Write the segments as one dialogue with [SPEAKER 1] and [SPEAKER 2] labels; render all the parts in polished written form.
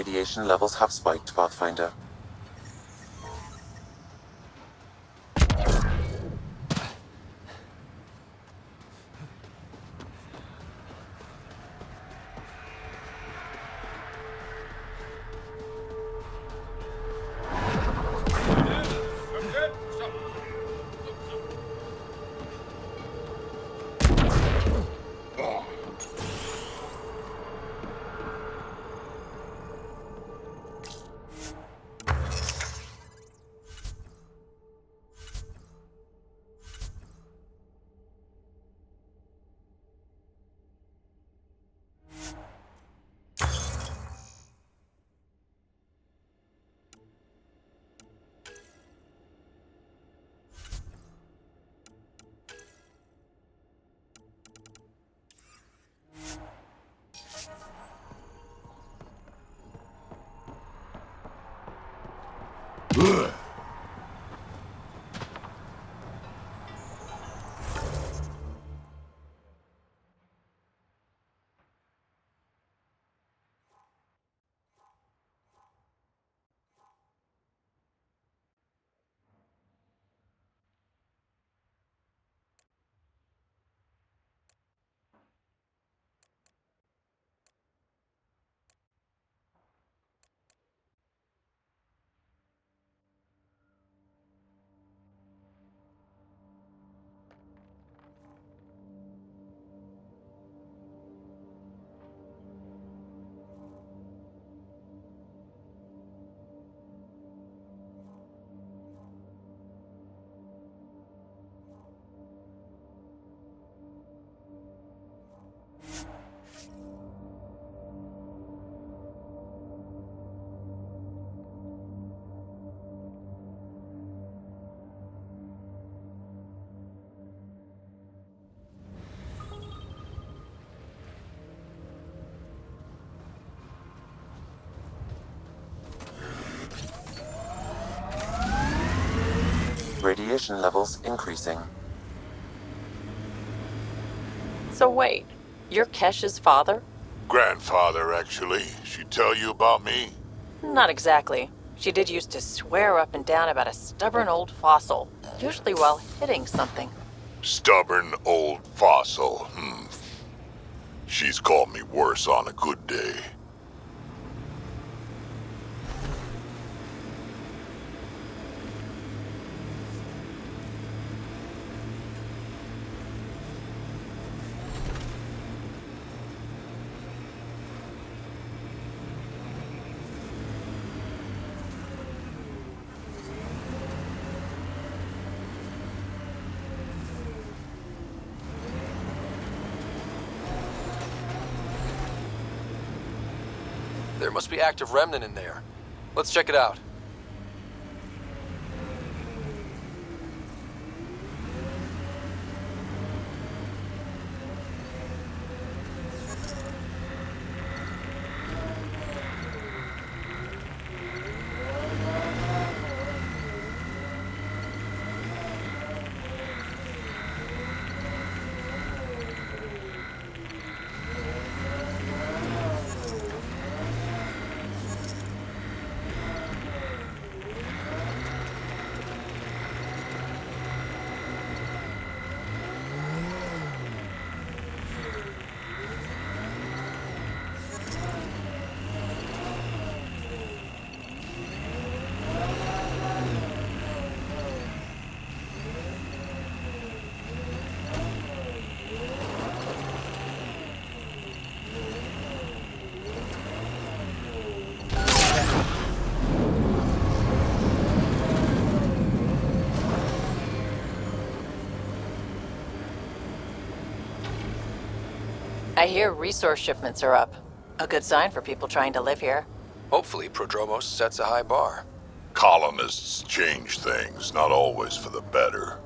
[SPEAKER 1] Radiation levels have spiked, Pathfinder. Radiation levels increasing.
[SPEAKER 2] So wait, you're Kesh's father?
[SPEAKER 3] Grandfather, actually. She tell you about me?
[SPEAKER 2] Not exactly. She did used to swear up and down about a stubborn old fossil, usually while hitting something.
[SPEAKER 3] Stubborn old fossil. She's called me worse on a good day.
[SPEAKER 4] There must be active remnant in there. Let's check it out.
[SPEAKER 2] I hear resource shipments are up. A good sign for people trying to live here.
[SPEAKER 4] Hopefully, Prodromos sets a high bar.
[SPEAKER 3] Colonists change things, not always for the better.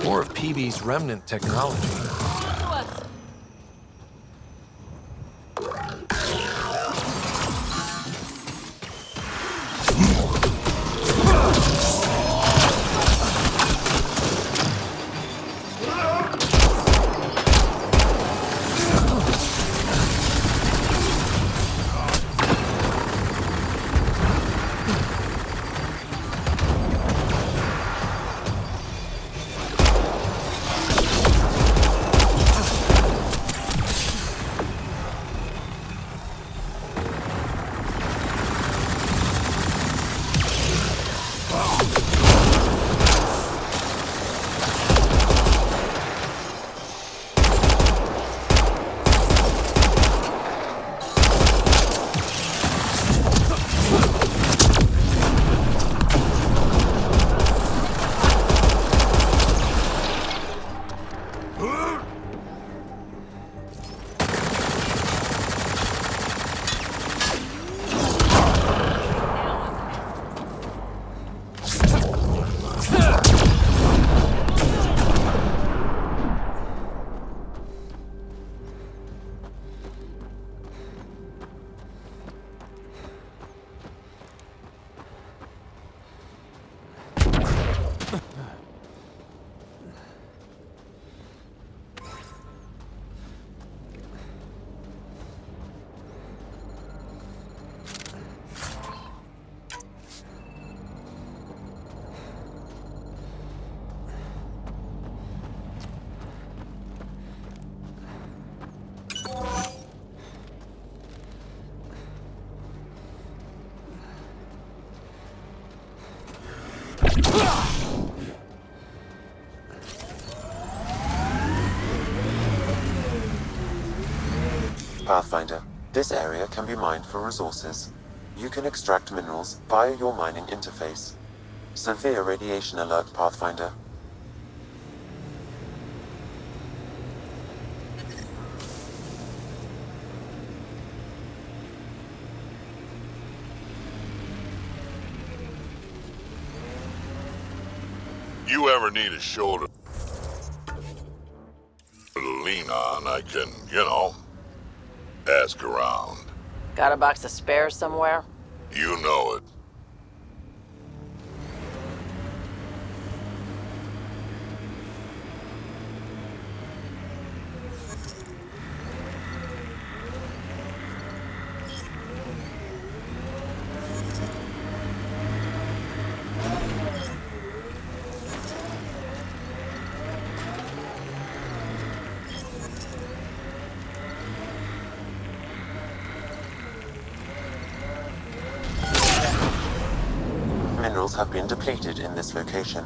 [SPEAKER 4] More of PB's remnant technology.
[SPEAKER 1] Pathfinder, this area can be mined for resources. You can extract minerals via your mining interface. Severe radiation alert, Pathfinder.
[SPEAKER 3] You ever need a shoulder to lean on, I can, ask around.
[SPEAKER 2] Got a box of spares somewhere?
[SPEAKER 3] You know it.
[SPEAKER 1] Minerals have been depleted in this location.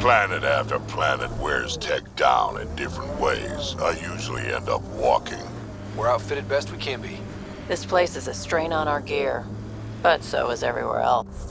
[SPEAKER 1] Planet after planet wears tech down in different ways. I usually end up walking.
[SPEAKER 4] We're outfitted best we can be.
[SPEAKER 2] This place is a strain on our gear, but so is everywhere else.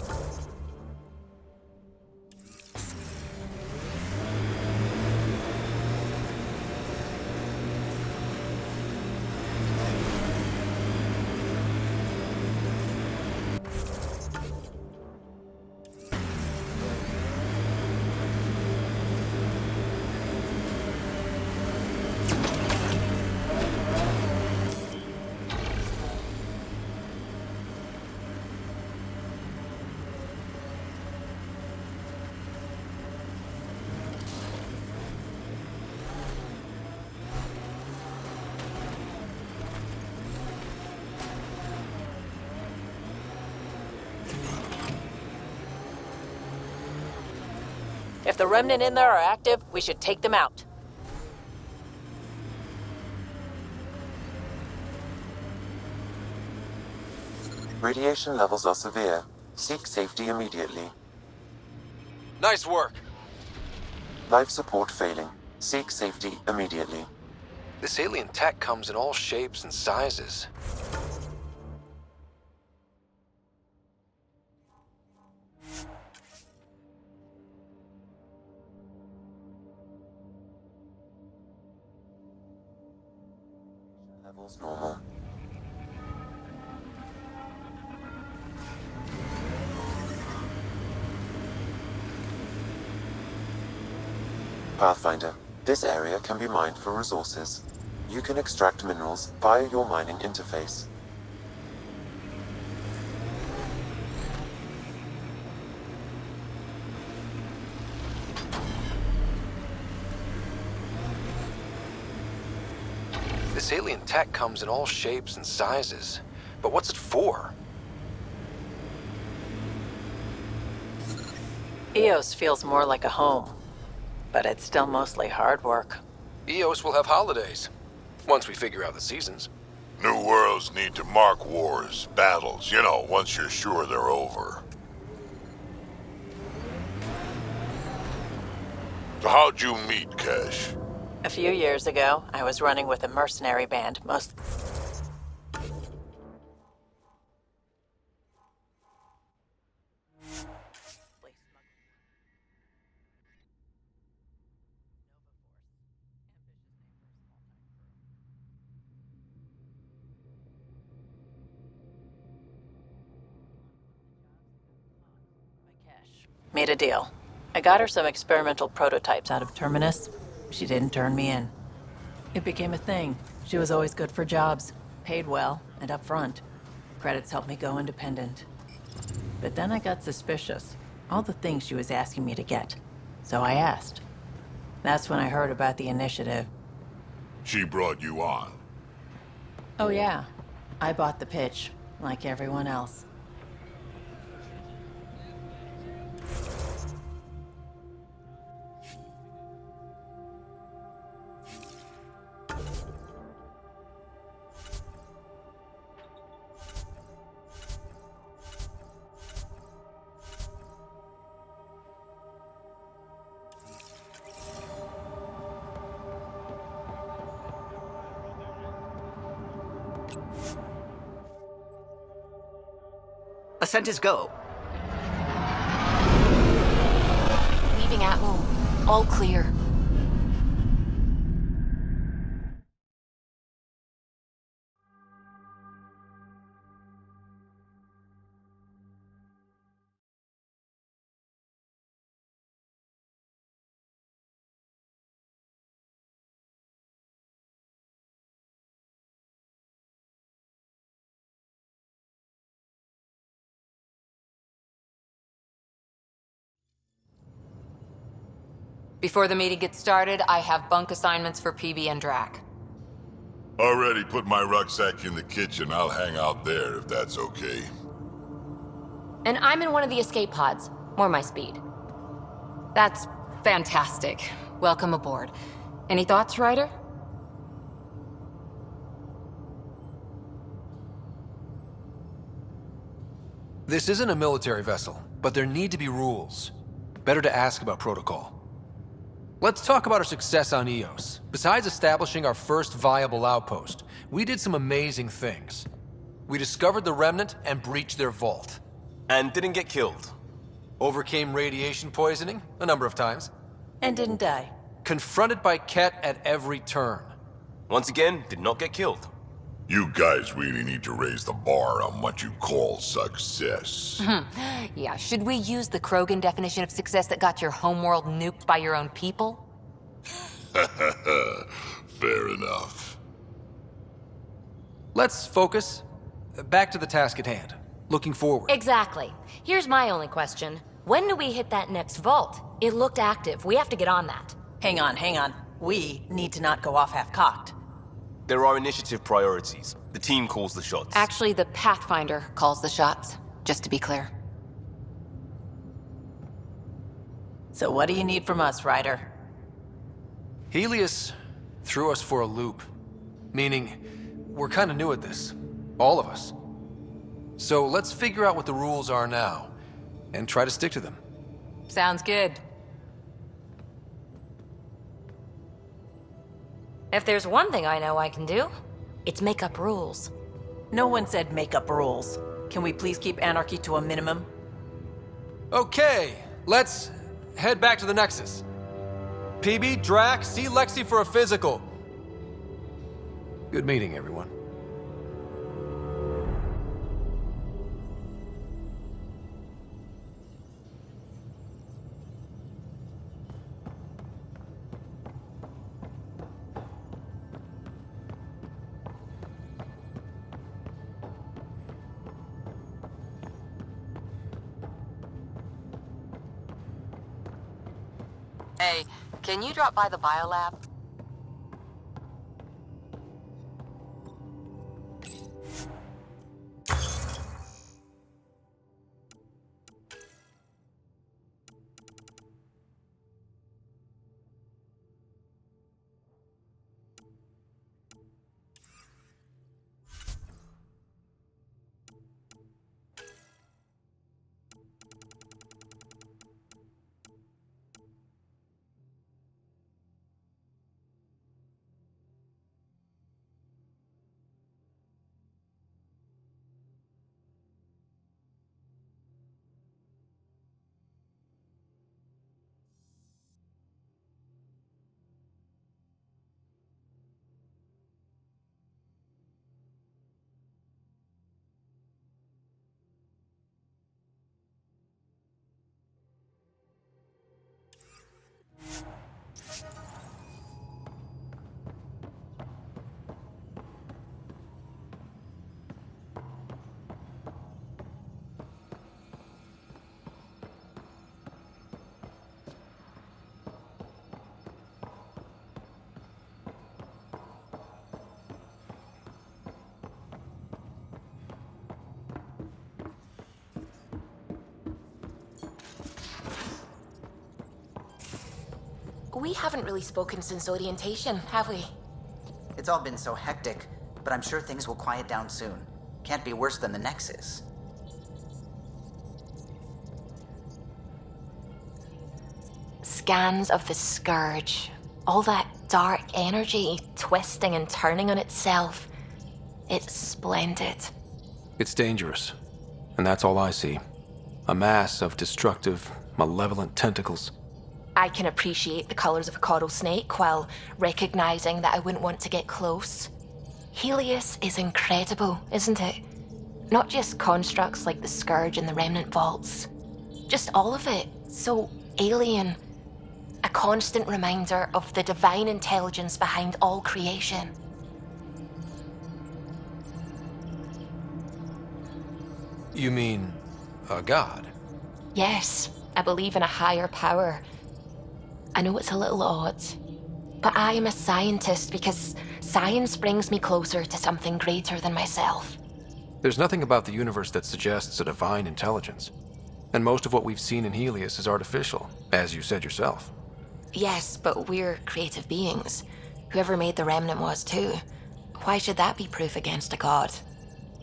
[SPEAKER 2] If the remnant in there are active, we should take them out.
[SPEAKER 1] Radiation levels are severe. Seek safety immediately.
[SPEAKER 4] Nice work.
[SPEAKER 1] Life support failing. Seek safety immediately.
[SPEAKER 4] This alien tech comes in all shapes and sizes.
[SPEAKER 1] Levels normal. Pathfinder. This area can be mined for resources. You can extract minerals via your mining interface.
[SPEAKER 4] This alien tech comes in all shapes and sizes. But what's it for?
[SPEAKER 2] Eos feels more like a home, but it's still mostly hard work.
[SPEAKER 4] Eos will have holidays, once we figure out the seasons.
[SPEAKER 3] New worlds need to mark wars, battles, you know, once you're sure they're over. So how'd you meet Kesh?
[SPEAKER 2] A few years ago, I was running with a mercenary band, mostly. Made a deal. I got her some experimental prototypes out of Terminus. She didn't turn me in. It became a thing. She was always good for jobs, paid well, and upfront. Credits helped me go independent. But then I got suspicious. All the things she was asking me to get. So I asked. That's when I heard about the initiative.
[SPEAKER 3] She brought you on.
[SPEAKER 2] Oh yeah. I bought the pitch, like everyone else.
[SPEAKER 5] Ascent is go.
[SPEAKER 6] Leaving Atmo. All clear. Before the meeting gets started, I have bunk assignments for PB and Drac.
[SPEAKER 3] Already put my rucksack in the kitchen. I'll hang out there if that's okay.
[SPEAKER 6] And I'm in one of the escape pods. More my speed. That's fantastic. Welcome aboard. Any thoughts, Ryder?
[SPEAKER 4] This isn't a military vessel, but there need to be rules. Better to ask about protocol. Let's talk about our success on Eos. Besides establishing our first viable outpost, we did some amazing things. We discovered the Remnant and breached their vault.
[SPEAKER 5] And didn't get killed.
[SPEAKER 4] Overcame radiation poisoning a number of times.
[SPEAKER 2] And didn't die.
[SPEAKER 4] Confronted by Ket at every turn.
[SPEAKER 5] Once again, did not get killed.
[SPEAKER 3] You guys really need to raise the bar on what you call success.
[SPEAKER 6] Yeah, should we use the Krogan definition of success that got your homeworld nuked by your own people?
[SPEAKER 3] Fair enough.
[SPEAKER 4] Let's focus. Back to the task at hand. Looking forward.
[SPEAKER 7] Exactly. Here's my only question. When do we hit that next vault? It looked active. We have to get on that.
[SPEAKER 2] Hang on. We need to not go off half-cocked.
[SPEAKER 5] There are initiative priorities. The team calls the shots.
[SPEAKER 6] Actually, the Pathfinder calls the shots, just to be clear.
[SPEAKER 2] So what do you need from us, Ryder?
[SPEAKER 4] Helios threw us for a loop. Meaning, we're kind of new at this. All of us. So let's figure out what the rules are now, and try to stick to them.
[SPEAKER 6] Sounds good.
[SPEAKER 7] If there's one thing I know I can do, it's make up rules.
[SPEAKER 2] No one said make up rules. Can we please keep anarchy to a minimum?
[SPEAKER 4] Okay, let's head back to the Nexus. PB, Drac, see Lexi for a physical. Good meeting, everyone.
[SPEAKER 8] Hey, can you drop by the biolab?
[SPEAKER 9] We haven't really spoken since orientation, have we?
[SPEAKER 10] It's all been so hectic, but I'm sure things will quiet down soon. Can't be worse than the Nexus.
[SPEAKER 7] Scans of the Scourge. All that dark energy twisting and turning on itself. It's splendid.
[SPEAKER 4] It's dangerous. And that's all I see. A mass of destructive, malevolent tentacles.
[SPEAKER 7] I can appreciate the colors of a coral snake while recognizing that I wouldn't want to get close. Helios is incredible, isn't it? Not just constructs like the Scourge and the Remnant Vaults. Just all of it. So alien. A constant reminder of the divine intelligence behind all creation.
[SPEAKER 4] You mean a god?
[SPEAKER 7] Yes, I believe in a higher power. I know it's a little odd, but I am a scientist because science brings me closer to something greater than myself.
[SPEAKER 4] There's nothing about the universe that suggests a divine intelligence. And most of what we've seen in Helios is artificial, as you said yourself.
[SPEAKER 7] Yes, but we're creative beings. Whoever made the Remnant was too. Why should that be proof against a god?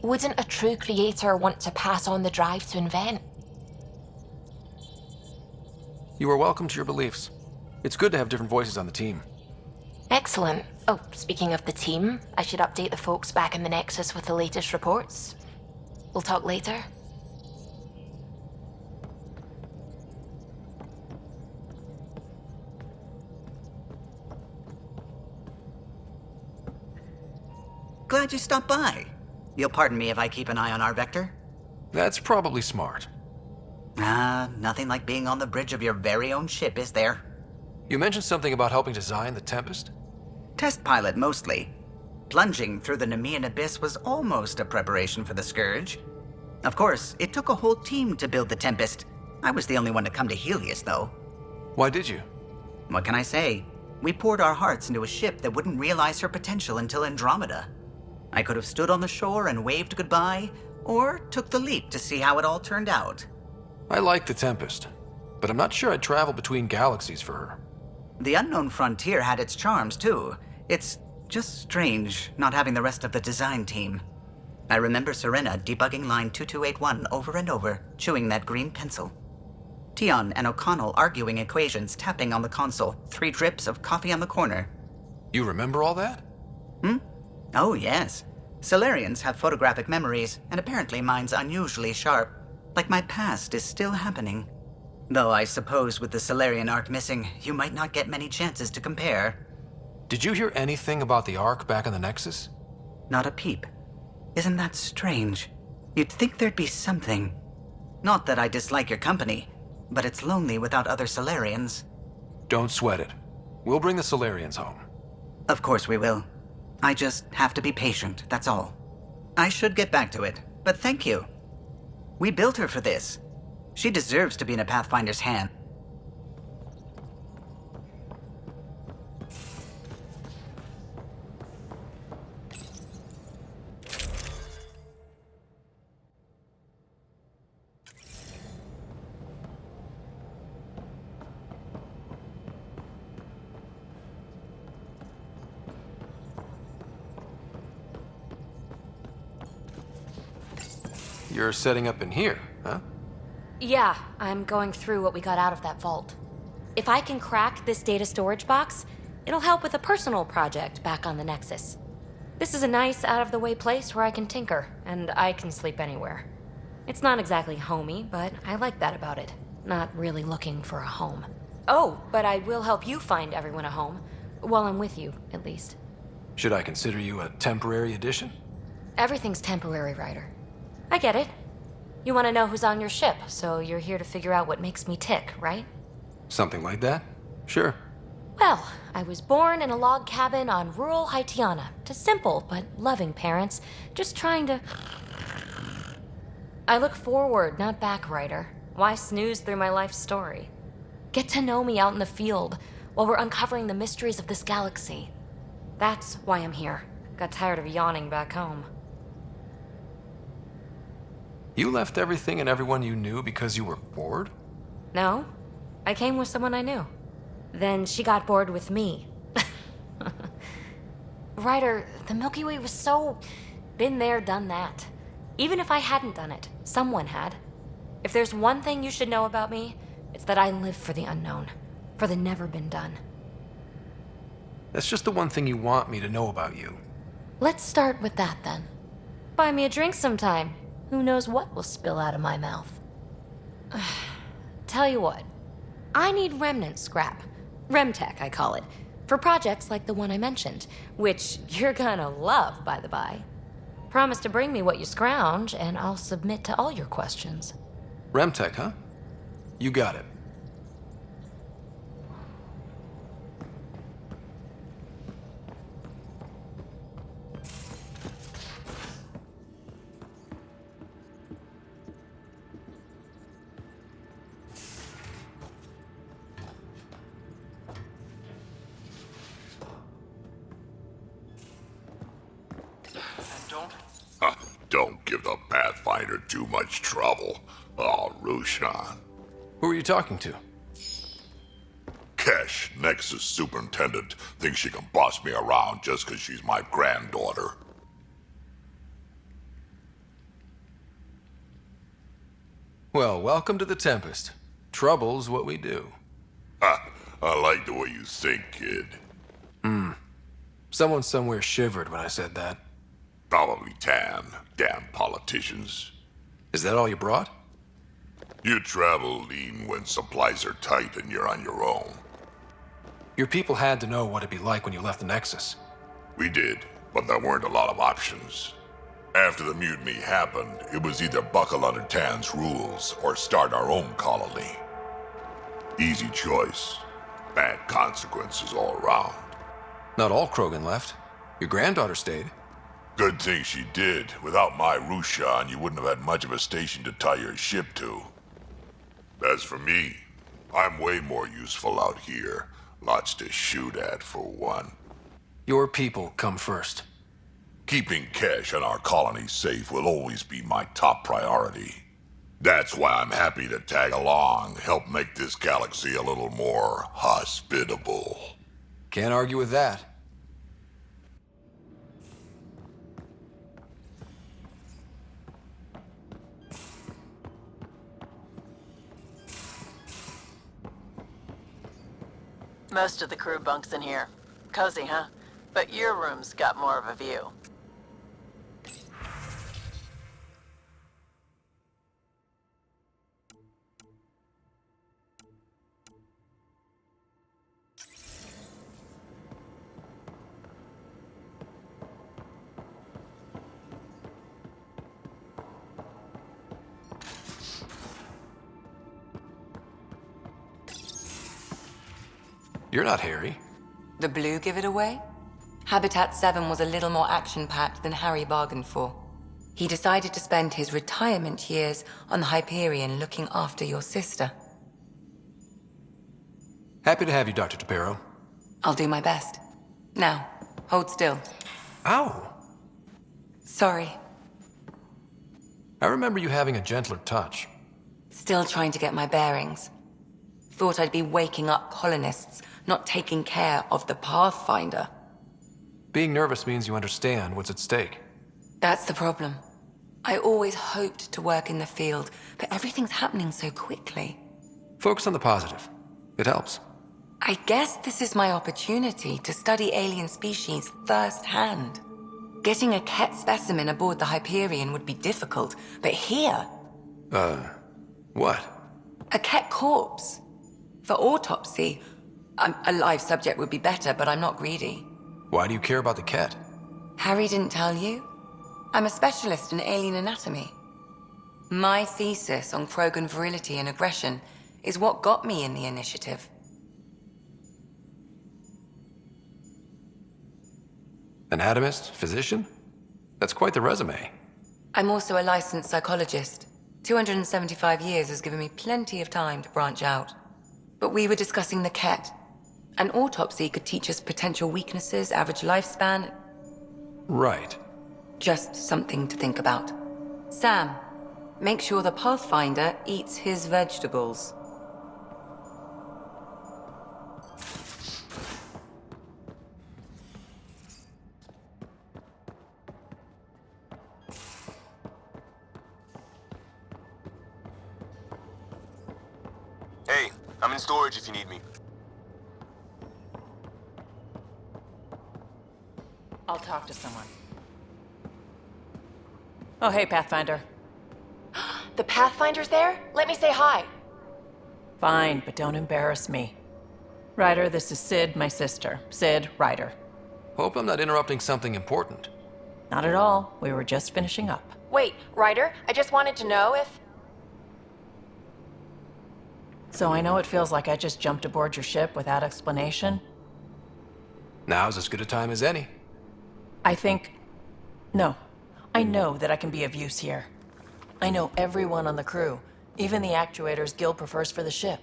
[SPEAKER 7] Wouldn't a true creator want to pass on the drive to invent?
[SPEAKER 4] You are welcome to your beliefs. It's good to have different voices on the team.
[SPEAKER 7] Excellent. Oh, speaking of the team, I should update the folks back in the Nexus with the latest reports. We'll talk later.
[SPEAKER 10] Glad you stopped by. You'll pardon me if I keep an eye on our vector?
[SPEAKER 4] That's probably smart.
[SPEAKER 10] Nothing like being on the bridge of your very own ship, is there?
[SPEAKER 4] You mentioned something about helping design the Tempest?
[SPEAKER 10] Test pilot, mostly. Plunging through the Nemean abyss was almost a preparation for the Scourge. Of course, it took a whole team to build the Tempest. I was the only one to come to Helios, though.
[SPEAKER 4] Why did you?
[SPEAKER 10] What can I say? We poured our hearts into a ship that wouldn't realize her potential until Andromeda. I could have stood on the shore and waved goodbye, or took the leap to see how it all turned out.
[SPEAKER 4] I like the Tempest. but I'm not sure I'd travel between galaxies for her.
[SPEAKER 10] The unknown frontier had its charms, too. It's just strange not having the rest of the design team. I remember Serena debugging line 2281 over and over, chewing that green pencil. Tion and O'Connell arguing equations, tapping on the console, 3 drips of coffee on the corner.
[SPEAKER 4] You remember all that?
[SPEAKER 10] Oh, yes. Solarians have photographic memories, and apparently mine's unusually sharp. Like my past is still happening. Though I suppose with the Solarian arc missing, you might not get many chances to compare.
[SPEAKER 4] Did you hear anything about the Ark back in the Nexus?
[SPEAKER 10] Not a peep. Isn't that strange? You'd think there'd be something. Not that I dislike your company, but it's lonely without other Solarians.
[SPEAKER 4] Don't sweat it. We'll bring the Solarians home.
[SPEAKER 10] Of course we will. I just have to be patient, that's all. I should get back to it, but thank you. We built her for this. She deserves to be in a Pathfinder's hand.
[SPEAKER 4] You're setting up in here, huh?
[SPEAKER 6] Yeah, I'm going through what we got out of that vault. If I can crack this data storage box, it'll help with a personal project back on the Nexus. This is a nice, out-of-the-way place where I can tinker, and I can sleep anywhere. It's not exactly homey, but I like that about it. Not really looking for a home. Oh, but I will help you find everyone a home. While I'm with you, at least.
[SPEAKER 4] Should I consider you a temporary addition?
[SPEAKER 6] Everything's temporary, Ryder. I get it. You want to know who's on your ship, so you're here to figure out what makes me tick, right?
[SPEAKER 4] Something like that? Sure.
[SPEAKER 6] Well, I was born in a log cabin on rural Haitiana to simple but loving parents, just trying to... I look forward, not back, Ryder. Why snooze through my life story? Get to know me out in the field while we're uncovering the mysteries of this galaxy. That's why I'm here. Got tired of yawning back home.
[SPEAKER 4] You left everything and everyone you knew because you were bored?
[SPEAKER 6] No, I came with someone I knew. Then she got bored with me. Ryder, the Milky Way was so... been there, done that. Even if I hadn't done it, someone had. If there's one thing you should know about me, it's that I live for the unknown. For the never been done.
[SPEAKER 4] That's just the one thing you want me to know about you.
[SPEAKER 6] Let's start with that then. Buy me a drink sometime. Who knows what will spill out of my mouth. Tell you what, I need remnant scrap. Remtech, I call it. For projects like the one I mentioned, which you're gonna love, by the by. Promise to bring me what you scrounge, and I'll submit to all your questions.
[SPEAKER 4] Remtech, huh? You got it.
[SPEAKER 3] Don't give the Pathfinder too much trouble. Oh, Rushan.
[SPEAKER 4] Who are you talking to?
[SPEAKER 3] Kesh, Nexus Superintendent, thinks she can boss me around just because she's my granddaughter.
[SPEAKER 4] Well, welcome to the Tempest. Trouble's what we do.
[SPEAKER 3] Ha! I like the way you think, kid.
[SPEAKER 4] Someone somewhere shivered when I said that.
[SPEAKER 3] Probably Tan. Damn politicians.
[SPEAKER 4] Is that all you brought?
[SPEAKER 3] You travel lean when supplies are tight and you're on your own.
[SPEAKER 4] Your people had to know what it'd be like when you left the Nexus.
[SPEAKER 3] We did, but there weren't a lot of options. After the mutiny happened, it was either buckle under Tan's rules or start our own colony. Easy choice. Bad consequences all around.
[SPEAKER 4] Not all Krogan left. Your granddaughter stayed.
[SPEAKER 3] Good thing she did. Without my Rushan, you wouldn't have had much of a station to tie your ship to. As for me, I'm way more useful out here. Lots to shoot at, for one.
[SPEAKER 4] Your people come first.
[SPEAKER 3] Keeping Kesh and our colony safe will always be my top priority. That's why I'm happy to tag along, help make this galaxy a little more hospitable.
[SPEAKER 4] Can't argue with that.
[SPEAKER 2] Most of the crew bunks in here. Cozy, huh? But your room's got more of a view.
[SPEAKER 4] You're not Harry.
[SPEAKER 11] The blue give it away? Habitat 7 was a little more action-packed than Harry bargained for. He decided to spend his retirement years on the Hyperion looking after your sister.
[SPEAKER 4] Happy to have you, Dr. DePero.
[SPEAKER 11] I'll do my best. Now, hold still.
[SPEAKER 4] Ow!
[SPEAKER 11] Sorry.
[SPEAKER 4] I remember you having a gentler touch.
[SPEAKER 11] Still trying to get my bearings. Thought I'd be waking up colonists, not taking care of the Pathfinder.
[SPEAKER 4] Being nervous means you understand what's at stake.
[SPEAKER 11] That's the problem. I always hoped to work in the field, but everything's happening so quickly.
[SPEAKER 4] Focus on the positive. It helps.
[SPEAKER 11] I guess this is my opportunity to study alien species firsthand. Getting a Ket specimen aboard the Hyperion would be difficult, but here...
[SPEAKER 4] What?
[SPEAKER 11] A Ket corpse. For autopsy, a live subject would be better, but I'm not greedy.
[SPEAKER 4] Why do you care about the Ket?
[SPEAKER 11] Harry didn't tell you? I'm a specialist in alien anatomy. My thesis on Krogan virility and aggression is what got me in the initiative.
[SPEAKER 4] Anatomist? Physician? That's quite the resume.
[SPEAKER 11] I'm also a licensed psychologist. 275 years has given me plenty of time to branch out. But we were discussing the Ket. An autopsy could teach us potential weaknesses, average lifespan.
[SPEAKER 4] Right.
[SPEAKER 11] Just something to think about. Sam, make sure the Pathfinder eats his vegetables.
[SPEAKER 5] Hey, I'm in storage if you need me.
[SPEAKER 2] I'll talk to someone. Oh, hey, Pathfinder.
[SPEAKER 9] The Pathfinder's there? Let me say hi.
[SPEAKER 2] Fine, but don't embarrass me. Ryder, this is Sid, my sister. Sid, Ryder.
[SPEAKER 4] Hope I'm not interrupting something important.
[SPEAKER 2] Not at all. We were just finishing up.
[SPEAKER 9] Wait, Ryder, I just wanted to know if...
[SPEAKER 2] So I know it feels like I just jumped aboard your ship without explanation.
[SPEAKER 4] Now's as good a time as any.
[SPEAKER 2] No. I know that I can be of use here. I know everyone on the crew, even the actuators Guild prefers for the ship.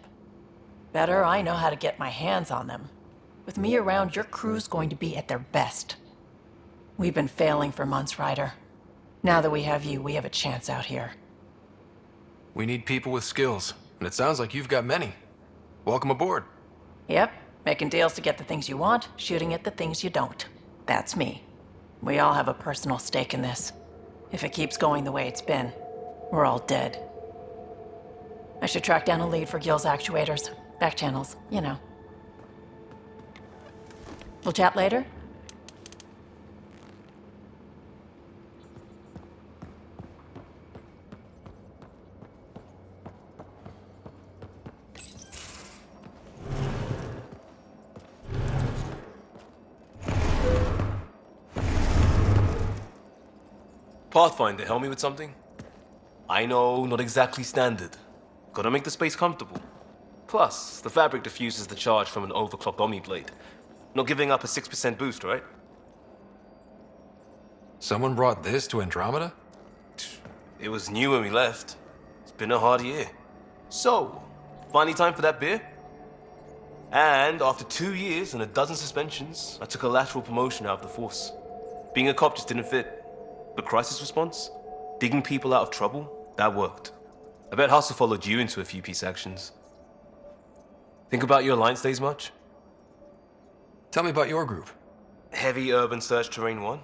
[SPEAKER 2] Better, I know how to get my hands on them. With me around, your crew's going to be at their best. We've been failing for months, Ryder. Now that we have you, we have a chance out here.
[SPEAKER 4] We need people with skills, and it sounds like you've got many. Welcome aboard.
[SPEAKER 2] Yep, making deals to get the things you want, shooting at the things you don't. That's me. We all have a personal stake in this. If it keeps going the way it's been, we're all dead. I should track down a lead for Gil's actuators. Back channels, you know. We'll chat later?
[SPEAKER 5] Pathfinder, help me with something? I know, not exactly standard. Gotta make the space comfortable. Plus, the fabric diffuses the charge from an overclocked Omni blade. Not giving up a 6% boost, right?
[SPEAKER 4] Someone brought this to Andromeda?
[SPEAKER 5] It was new when we left. It's been a hard year. So, finally time for that beer? And after 2 years and a dozen suspensions, I took a lateral promotion out of the force. Being a cop just didn't fit. But crisis response? Digging people out of trouble? That worked. I bet Hustle followed you into a few peace actions. Think about your Alliance days much?
[SPEAKER 4] Tell me about your group.
[SPEAKER 5] Heavy Urban Search Terrain 1?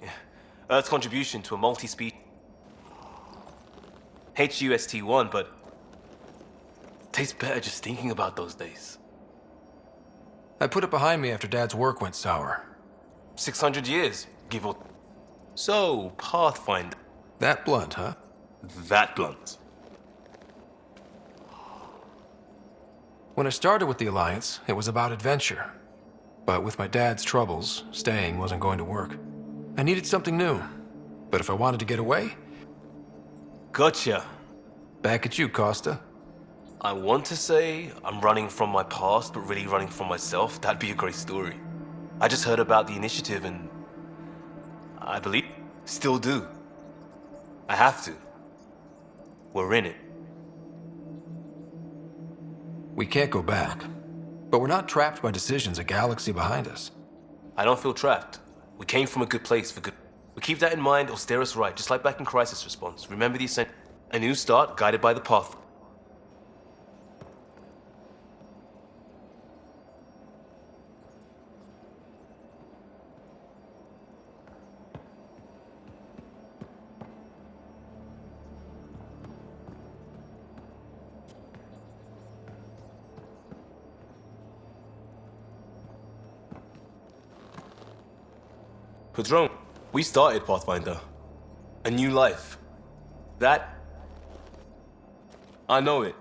[SPEAKER 5] Yeah. Earth's contribution to a multi-speed HUST-1, but tastes better just thinking about those days.
[SPEAKER 4] I put it behind me after Dad's work went sour.
[SPEAKER 5] 600 years, give or... So, Pathfinder.
[SPEAKER 4] That blunt, huh?
[SPEAKER 5] That blunt.
[SPEAKER 4] When I started with the Alliance, it was about adventure. But with my dad's troubles, staying wasn't going to work. I needed something new. But if I wanted to get away,
[SPEAKER 5] Gotcha.
[SPEAKER 4] back at you, Costa.
[SPEAKER 5] I want to say I'm running from my past, but really running from myself. That'd be a great story. I just heard about the initiative and I believe, still do. I have to. We're in it.
[SPEAKER 4] We can't go back. But we're not trapped by decisions a galaxy behind us.
[SPEAKER 5] I don't feel trapped. We came from a good place for good. We keep that in mind or steer us right, just like back in Crisis Response. Remember the ascent. A new start guided by the path. Padron, we started Pathfinder. A new life. That... I know it.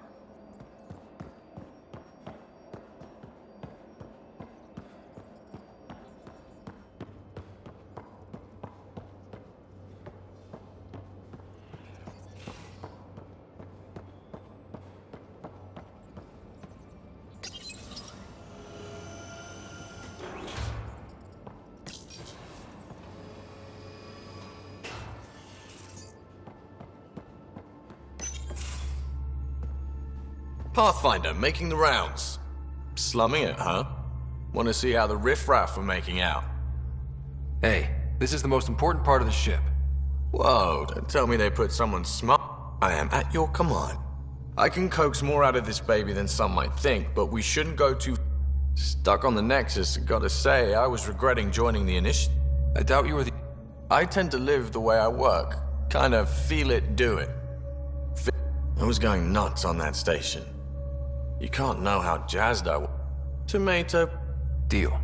[SPEAKER 12] Pathfinder, making the rounds. Slumming it, huh? Want to see how the riffraff are making out?
[SPEAKER 4] Hey, this is the most important part of the ship.
[SPEAKER 12] Whoa, don't tell me they put someone smart. I am at your command. I can coax more out of this baby than some might think, but we shouldn't go too stuck on the Nexus. Gotta say, I was regretting joining the initiative.
[SPEAKER 4] I doubt you were the...
[SPEAKER 12] I tend to live the way I work. Kind of feel it, do it. I was going nuts on that station. You can't know how jazzed I was. Tomato.
[SPEAKER 4] Deal.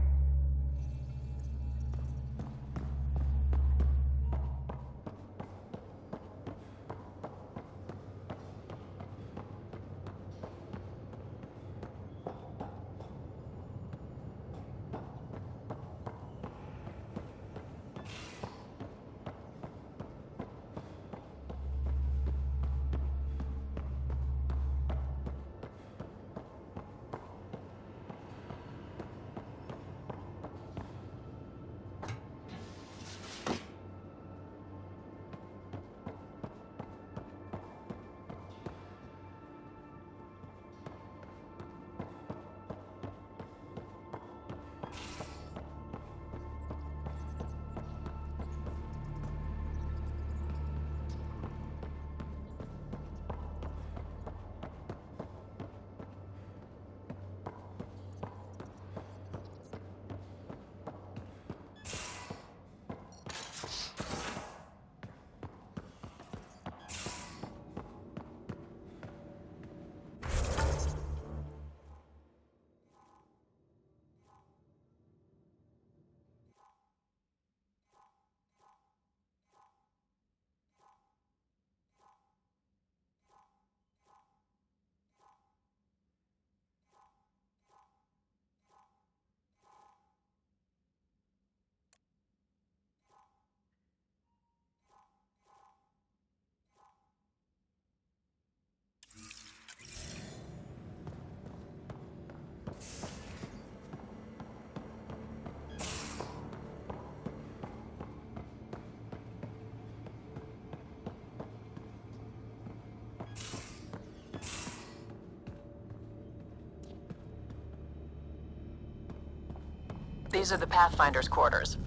[SPEAKER 2] These are the Pathfinder's quarters.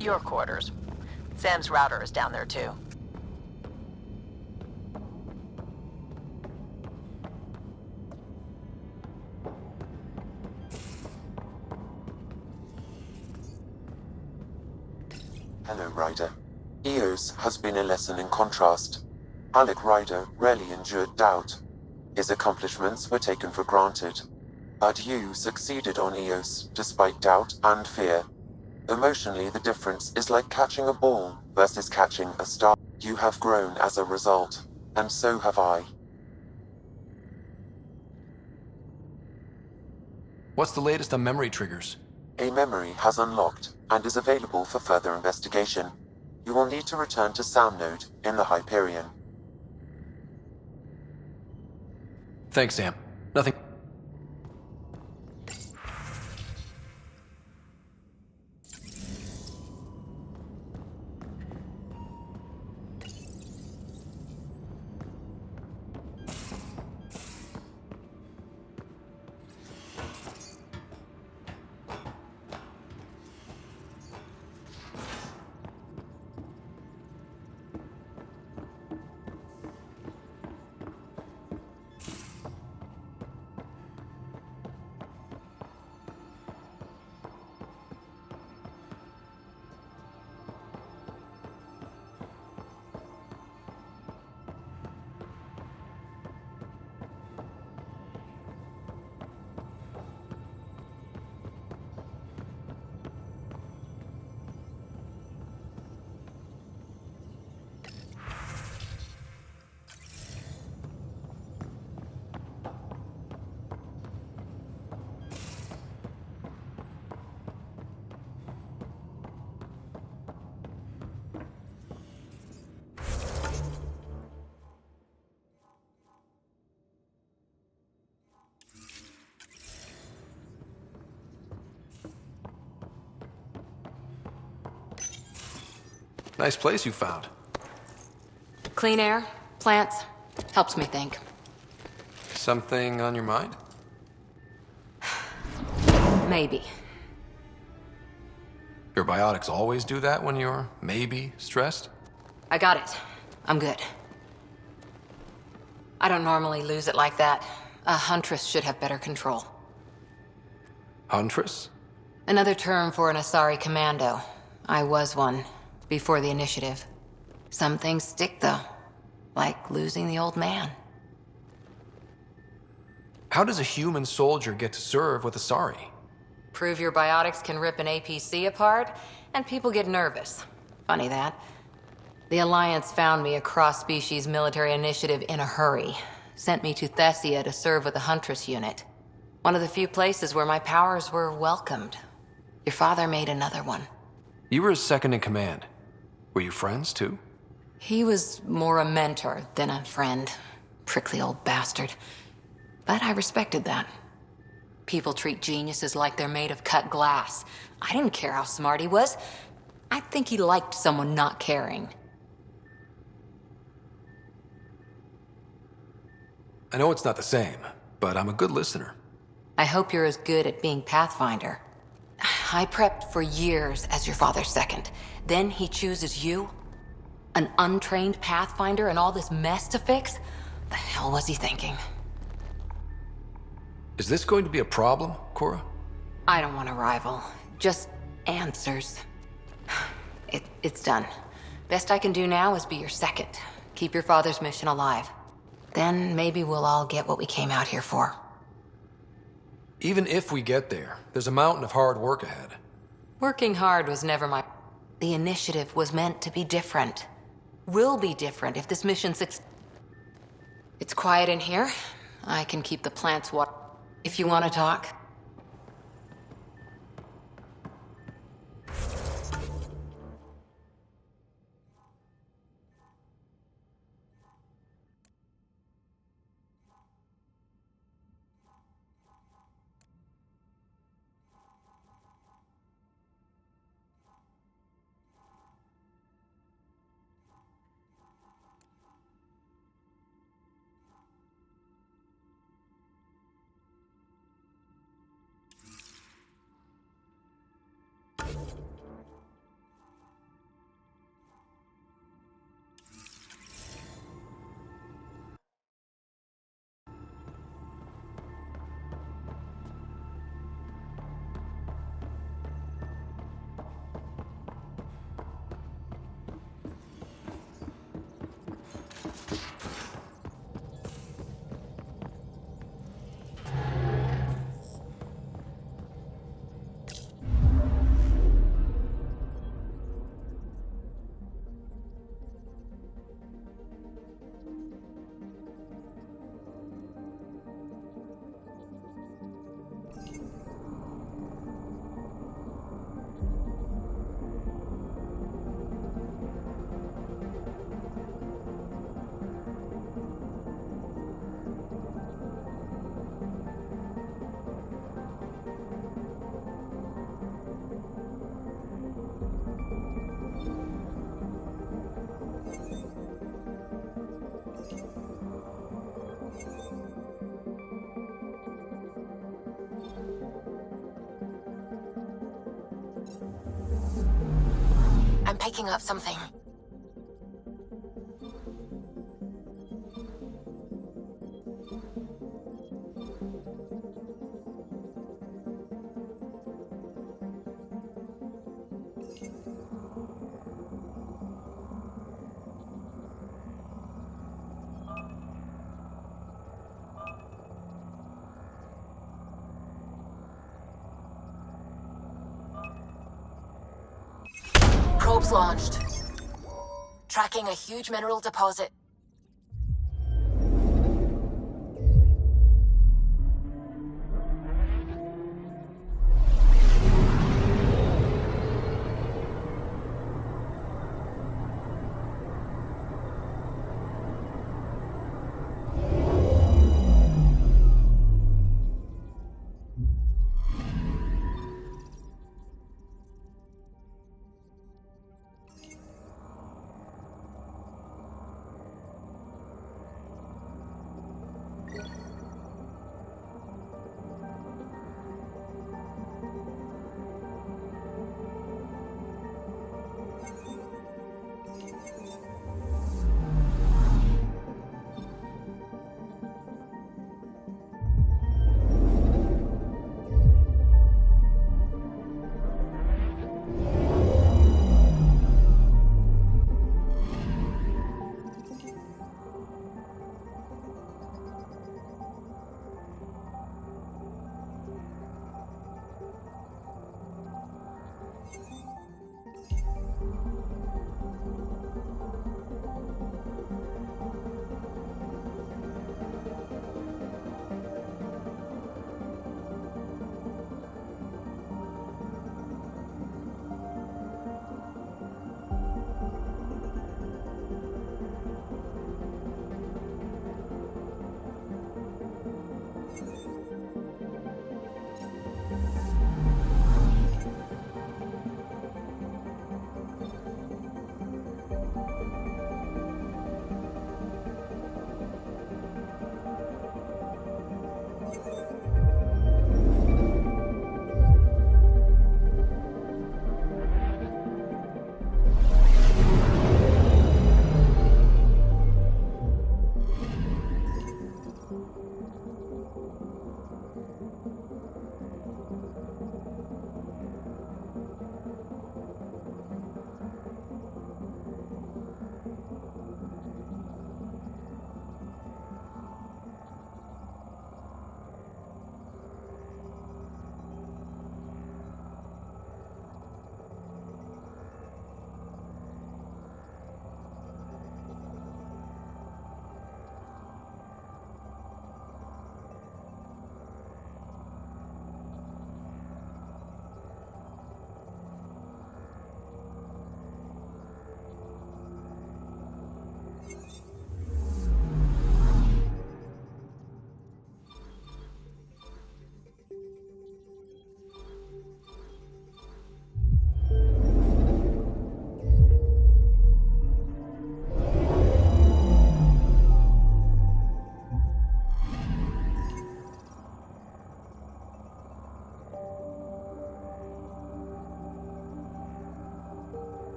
[SPEAKER 2] Your quarters. Sam's router is down there too.
[SPEAKER 1] Hello, Ryder. Eos has been a lesson in contrast. Alec Ryder rarely endured doubt. His accomplishments were taken for granted. But you succeeded on Eos, despite doubt and fear. Emotionally, the difference is like catching a ball versus catching a star. You have grown as a result, and so have I.
[SPEAKER 4] What's the latest on memory triggers?
[SPEAKER 1] A memory has unlocked, and is available for further investigation. You will need to return to Sound Node in the Hyperion.
[SPEAKER 4] Thanks, Sam. Nothing. Nice place you found.
[SPEAKER 6] Clean air, plants, helps me think.
[SPEAKER 4] Something on your mind?
[SPEAKER 6] Maybe.
[SPEAKER 4] Your biotics always do that when you're maybe stressed?
[SPEAKER 6] I got it. I'm good. I don't normally lose it like that. A huntress should have better control.
[SPEAKER 4] Huntress?
[SPEAKER 6] Another term for an Asari commando. I was one, before the initiative. Some things stick, though. Like losing the old man.
[SPEAKER 4] How does a human soldier get to serve with Asari?
[SPEAKER 6] Prove your biotics can rip an APC apart, and people get nervous. Funny that. The Alliance found me a cross-species military initiative in a hurry. Sent me to Thessia to serve with the Huntress unit. One of the few places where my powers were welcomed. Your father made another one.
[SPEAKER 4] You were his second in command. Were you friends, too?
[SPEAKER 6] He was more a mentor than a friend. Prickly old bastard. But I respected that. People treat geniuses like they're made of cut glass. I didn't care how smart he was. I think he liked someone not caring.
[SPEAKER 4] I know it's not the same, but I'm a good listener.
[SPEAKER 6] I hope you're as good at being Pathfinder. I prepped for years as your father's second. Then he chooses you? An untrained Pathfinder and all this mess to fix? The hell was he thinking?
[SPEAKER 4] Is this going to be a problem, Cora?
[SPEAKER 6] I don't want a rival. Just answers. It's done. Best I can do now is be your second. Keep your father's mission alive. Then maybe we'll all get what we came out here for.
[SPEAKER 4] Even if we get there, there's a mountain of hard work ahead.
[SPEAKER 6] Working hard was never my... The initiative was meant to be different. Will be different if this mission It's quiet in here. I can keep the plants water. If you want to talk.
[SPEAKER 9] I'm picking up something. Probes launched. Tracking a huge mineral deposit.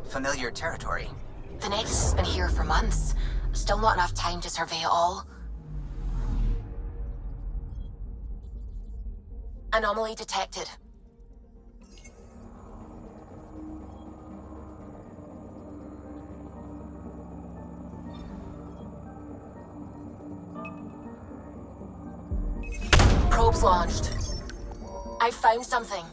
[SPEAKER 10] Familiar territory.
[SPEAKER 9] The Nexus has been here for months. Still not enough time to survey it all. Anomaly detected. Probes launched. I found something.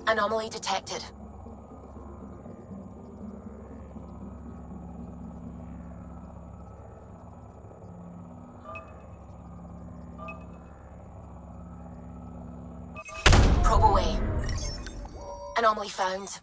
[SPEAKER 9] Anomaly detected. Probe away. Anomaly found.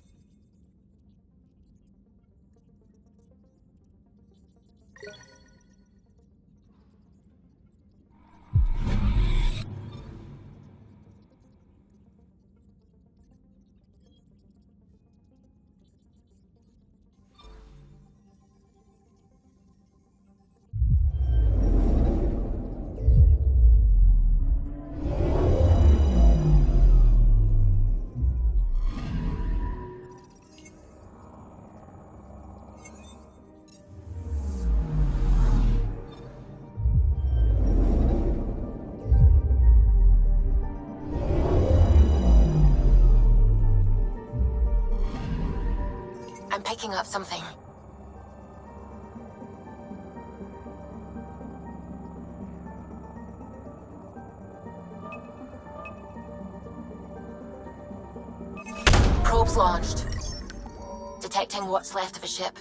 [SPEAKER 9] I'm picking up something. Probes launched. Detecting what's left of a ship.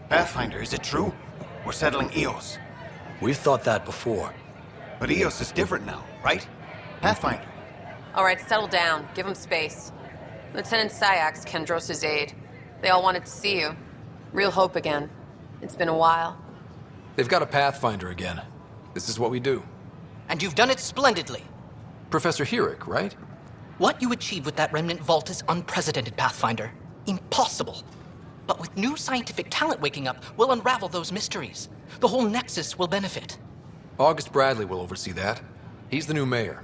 [SPEAKER 13] Pathfinder, is it true? We're settling Eos.
[SPEAKER 14] We've thought that before.
[SPEAKER 13] But Eos is different now, right? Pathfinder.
[SPEAKER 8] All right, settle down. Give him space. Lieutenant Syax, Kendros' aide. They all wanted to see you. Real hope again. It's been a while.
[SPEAKER 4] They've got a Pathfinder again. This is what we do.
[SPEAKER 15] And you've done it splendidly.
[SPEAKER 4] Professor Herrick, right?
[SPEAKER 15] What you achieved with that remnant vault is unprecedented, Pathfinder. Impossible. But with new scientific talent waking up, we'll unravel those mysteries. The whole Nexus will benefit.
[SPEAKER 4] August Bradley will oversee that. He's the new mayor.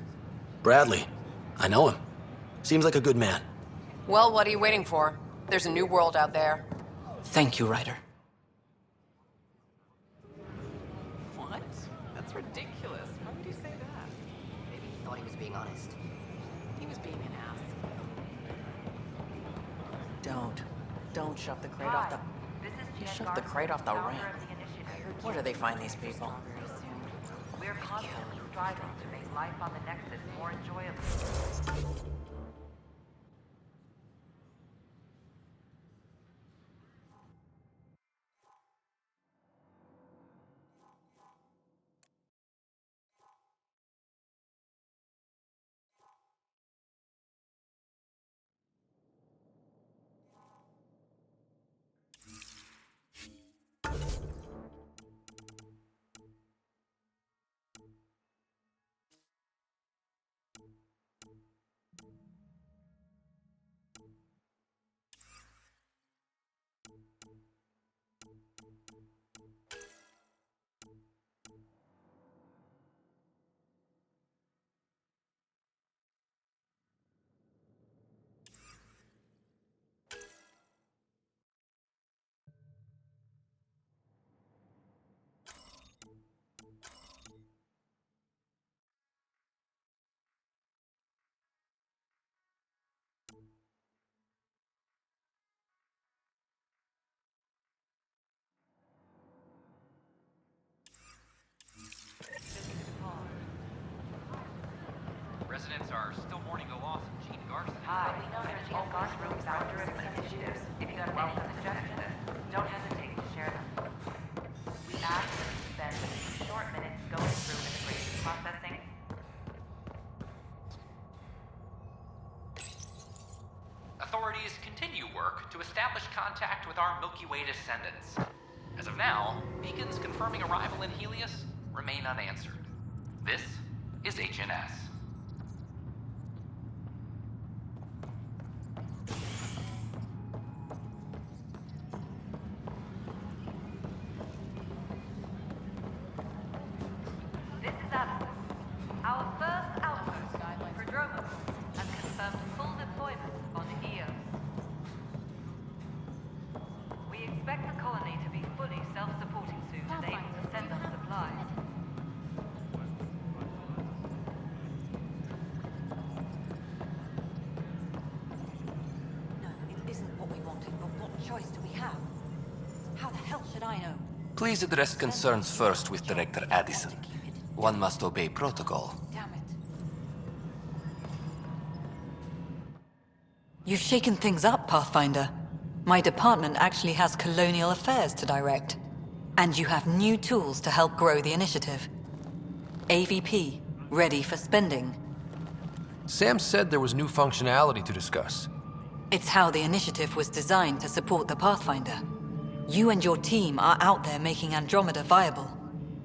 [SPEAKER 14] Bradley. I know him. Seems like a good man.
[SPEAKER 8] Well, what are you waiting for? There's a new world out there.
[SPEAKER 15] Thank you, Ryder.
[SPEAKER 2] What? That's ridiculous. Why would you say that?
[SPEAKER 9] Maybe he thought he was being honest.
[SPEAKER 2] He was being an ass. Don't shove the crate off the... You shoved the crate off the ramp. Where do they find these people?
[SPEAKER 16] We're constantly striving to make life on the Nexus more enjoyable.
[SPEAKER 17] are still mourning the loss of Gene Garson.
[SPEAKER 16] Hi, we know there's all kinds of rooms founder of the initiative. If you have any suggestions, don't hesitate to share them. We ask that you spend a few short minutes going through immigration processing.
[SPEAKER 17] Authorities continue work to establish contact with our Milky Way descendants. As of now, beacons confirming arrival in Helios remain unanswered. This is HNS.
[SPEAKER 16] This is Alice. Our first outpost, Prodromos, has confirmed full deployment on Eos. We expect the colony to be fully self-supporting soon and able to send us supplies.
[SPEAKER 18] No, it isn't what we wanted, but what choice do we have? How the hell should I know?
[SPEAKER 19] Please address concerns first with Director Addison. One must obey protocol.
[SPEAKER 18] Damn it. You've shaken things up, Pathfinder. My department actually has colonial affairs to direct. And you have new tools to help grow the initiative. AVP, ready for spending.
[SPEAKER 4] Sam said there was new functionality to discuss.
[SPEAKER 18] It's how the initiative was designed to support the Pathfinder. You and your team are out there making Andromeda viable.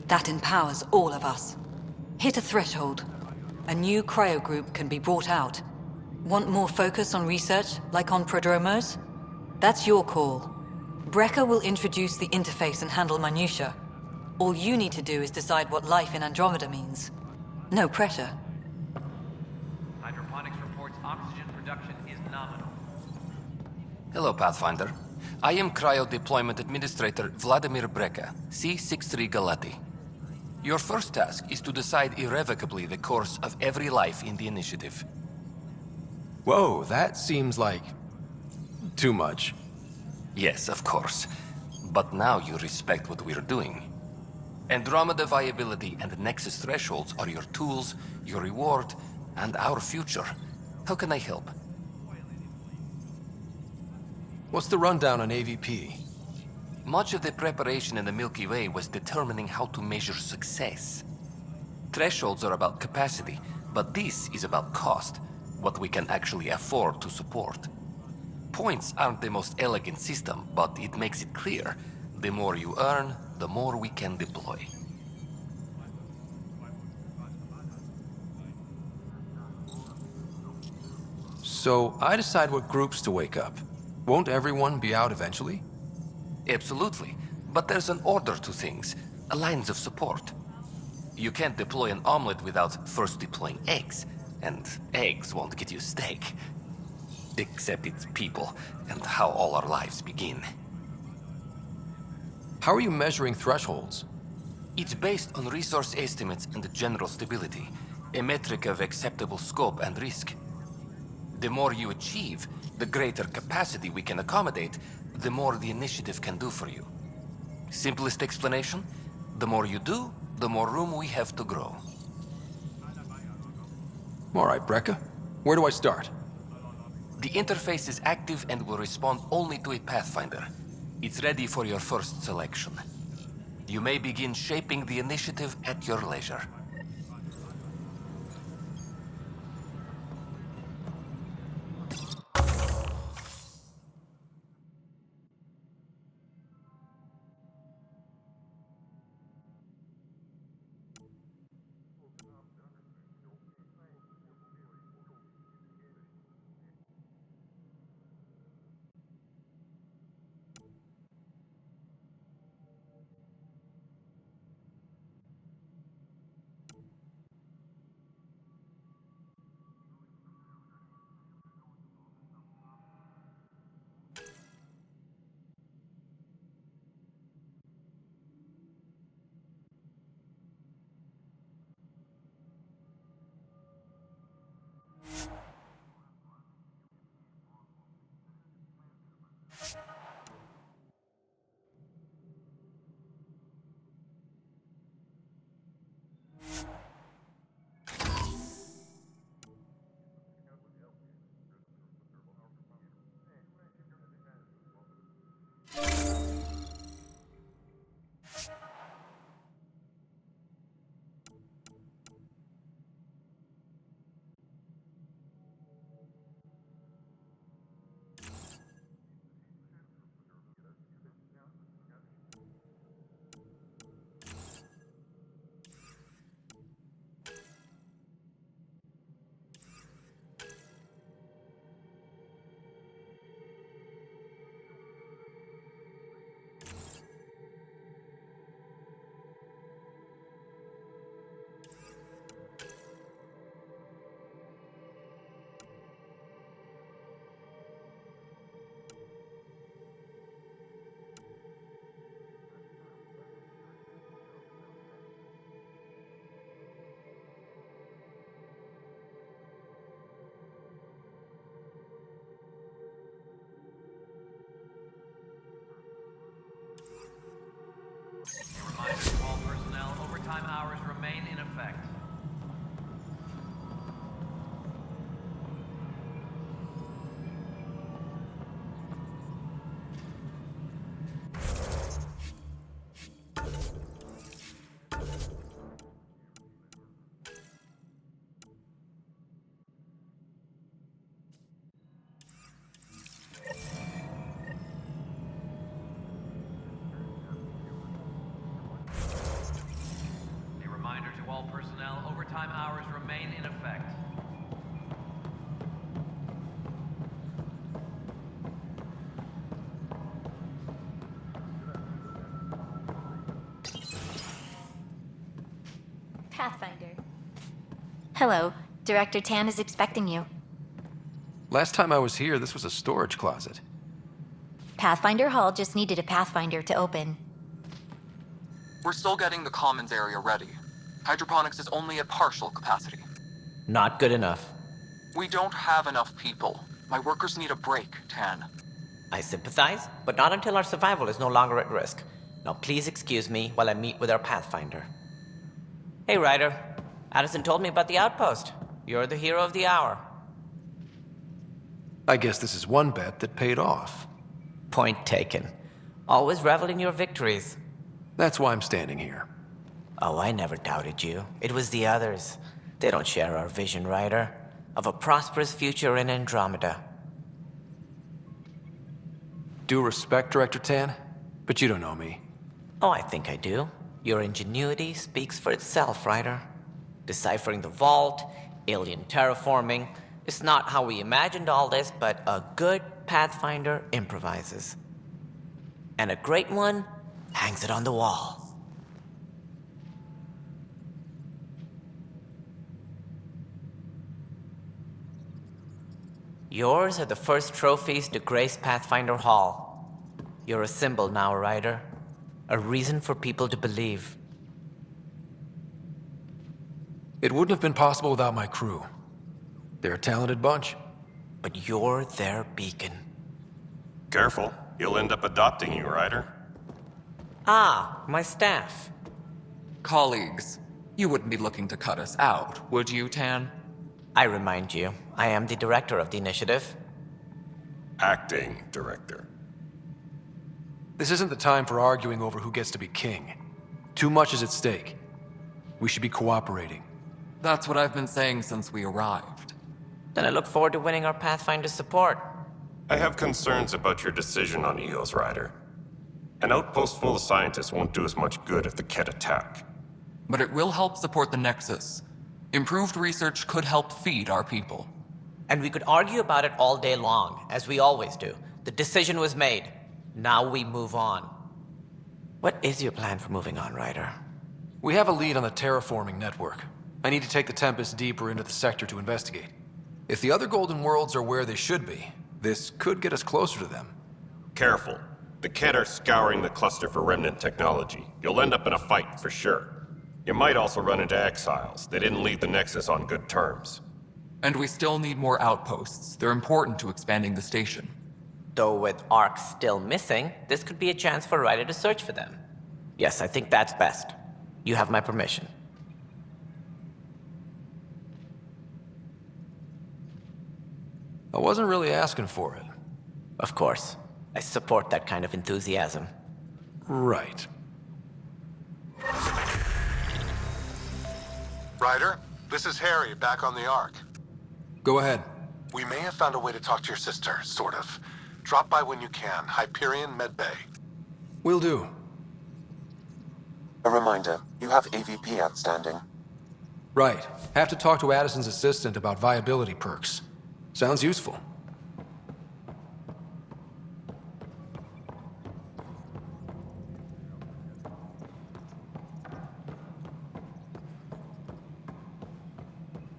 [SPEAKER 18] That empowers all of us. Hit a threshold. A new cryo group can be brought out. Want more focus on research, like on Prodromos? That's your call. Brecker will introduce the interface and handle minutiae. All you need to do is decide what life in Andromeda means. No pressure.
[SPEAKER 17] Hydroponics reports oxygen production is nominal.
[SPEAKER 19] Hello, Pathfinder. I am Cryo Deployment Administrator Vladimir Breca, C-63 Galati. Your first task is to decide irrevocably the course of every life in the initiative.
[SPEAKER 4] Whoa, that seems like... too much.
[SPEAKER 19] Yes, of course. But now you respect what we're doing. Andromeda viability and Nexus thresholds are your tools, your reward, and our future. How can I help?
[SPEAKER 4] What's the rundown on AVP?
[SPEAKER 19] Much of the preparation in the Milky Way was determining how to measure success. Thresholds are about capacity, but this is about cost, what we can actually afford to support. Points aren't the most elegant system, but it makes it clear. The more you earn, the more we can deploy.
[SPEAKER 4] So I decide what groups to wake up. Won't everyone be out eventually?
[SPEAKER 19] Absolutely. But there's an order to things, lines of support. You can't deploy an omelet without first deploying eggs, and eggs won't get you steak. Except it's people, and how all our lives begin.
[SPEAKER 4] How are you measuring thresholds?
[SPEAKER 19] It's based on resource estimates and general stability, a metric of acceptable scope and risk. The more you achieve, the greater capacity we can accommodate, the more the initiative can do for you. Simplest explanation, the more you do, the more room we have to grow.
[SPEAKER 4] All right, Breca. Where do I start?
[SPEAKER 19] The interface is active and will respond only to a Pathfinder. It's ready for your first selection. You may begin shaping the initiative at your leisure.
[SPEAKER 17] Reminder to all personnel, overtime hours remain in effect. A reminder to all personnel, overtime hours remain in effect.
[SPEAKER 20] Pathfinder. Hello. Director Tan is expecting you.
[SPEAKER 4] Last time I was here, this was a storage closet.
[SPEAKER 20] Pathfinder Hall just needed a Pathfinder to open.
[SPEAKER 21] We're still getting the commons area ready. Hydroponics is only at partial capacity.
[SPEAKER 22] Not good enough.
[SPEAKER 21] We don't have enough people. My workers need a break, Tan.
[SPEAKER 22] I sympathize, but not until our survival is no longer at risk. Now please excuse me while I meet with our Pathfinder. Hey, Ryder. Addison told me about the outpost. You're the hero of the hour.
[SPEAKER 4] I guess this is one bet that paid off.
[SPEAKER 22] Point taken. Always revel in your victories.
[SPEAKER 4] That's why I'm standing here.
[SPEAKER 22] Oh, I never doubted you. It was the others. They don't share our vision, Ryder, of a prosperous future in Andromeda.
[SPEAKER 4] Due respect, Director Tan, but you don't know me.
[SPEAKER 22] Oh, I think I do. Your ingenuity speaks for itself, Ryder. Deciphering the vault, alien terraforming. It's not how we imagined all this, but a good Pathfinder improvises. And a great one hangs it on the wall. Yours are the first trophies to grace Pathfinder Hall. You're a symbol now, Ryder. A reason for people to believe.
[SPEAKER 4] It wouldn't have been possible without my crew. They're a talented bunch.
[SPEAKER 22] But you're their beacon.
[SPEAKER 23] Careful, he'll end up adopting you, Ryder.
[SPEAKER 22] Ah, my staff.
[SPEAKER 24] Colleagues, you wouldn't be looking to cut us out, would you, Tan?
[SPEAKER 22] I remind you, I am the director of the initiative.
[SPEAKER 23] Acting director.
[SPEAKER 4] This isn't the time for arguing over who gets to be king. Too much is at stake. We should be cooperating.
[SPEAKER 24] That's what I've been saying since we arrived.
[SPEAKER 22] Then I look forward to winning our Pathfinder support.
[SPEAKER 23] I have concerns about your decision on Eos, Ryder. An outpost full of scientists won't do as much good if the Ket attack.
[SPEAKER 24] But it will help support the Nexus. Improved research could help feed our people.
[SPEAKER 22] And we could argue about it all day long, as we always do. The decision was made. Now we move on. What is your plan for moving on, Ryder?
[SPEAKER 4] We have a lead on the terraforming network. I need to take the Tempest deeper into the sector to investigate. If the other Golden Worlds are where they should be, this could get us closer to them.
[SPEAKER 23] Careful. The Ket are scouring the cluster for remnant technology. You'll end up in a fight for sure. You might also run into exiles. They didn't leave the Nexus on good terms.
[SPEAKER 24] And we still need more outposts. They're important to expanding the station.
[SPEAKER 22] Though with Ark still missing, this could be a chance for Ryder to search for them. Yes, I think that's best. You have my permission.
[SPEAKER 4] I wasn't really asking for it.
[SPEAKER 22] Of course. I support that kind of enthusiasm.
[SPEAKER 4] Right.
[SPEAKER 3] Ryder, this is Harry, back on the Ark.
[SPEAKER 4] Go ahead.
[SPEAKER 3] We may have found a way to talk to your sister, sort of. Drop by when you can. Hyperion Medbay.
[SPEAKER 4] Will do.
[SPEAKER 1] A reminder, you have AVP outstanding.
[SPEAKER 4] Right. Have to talk to Addison's assistant about viability perks. Sounds useful.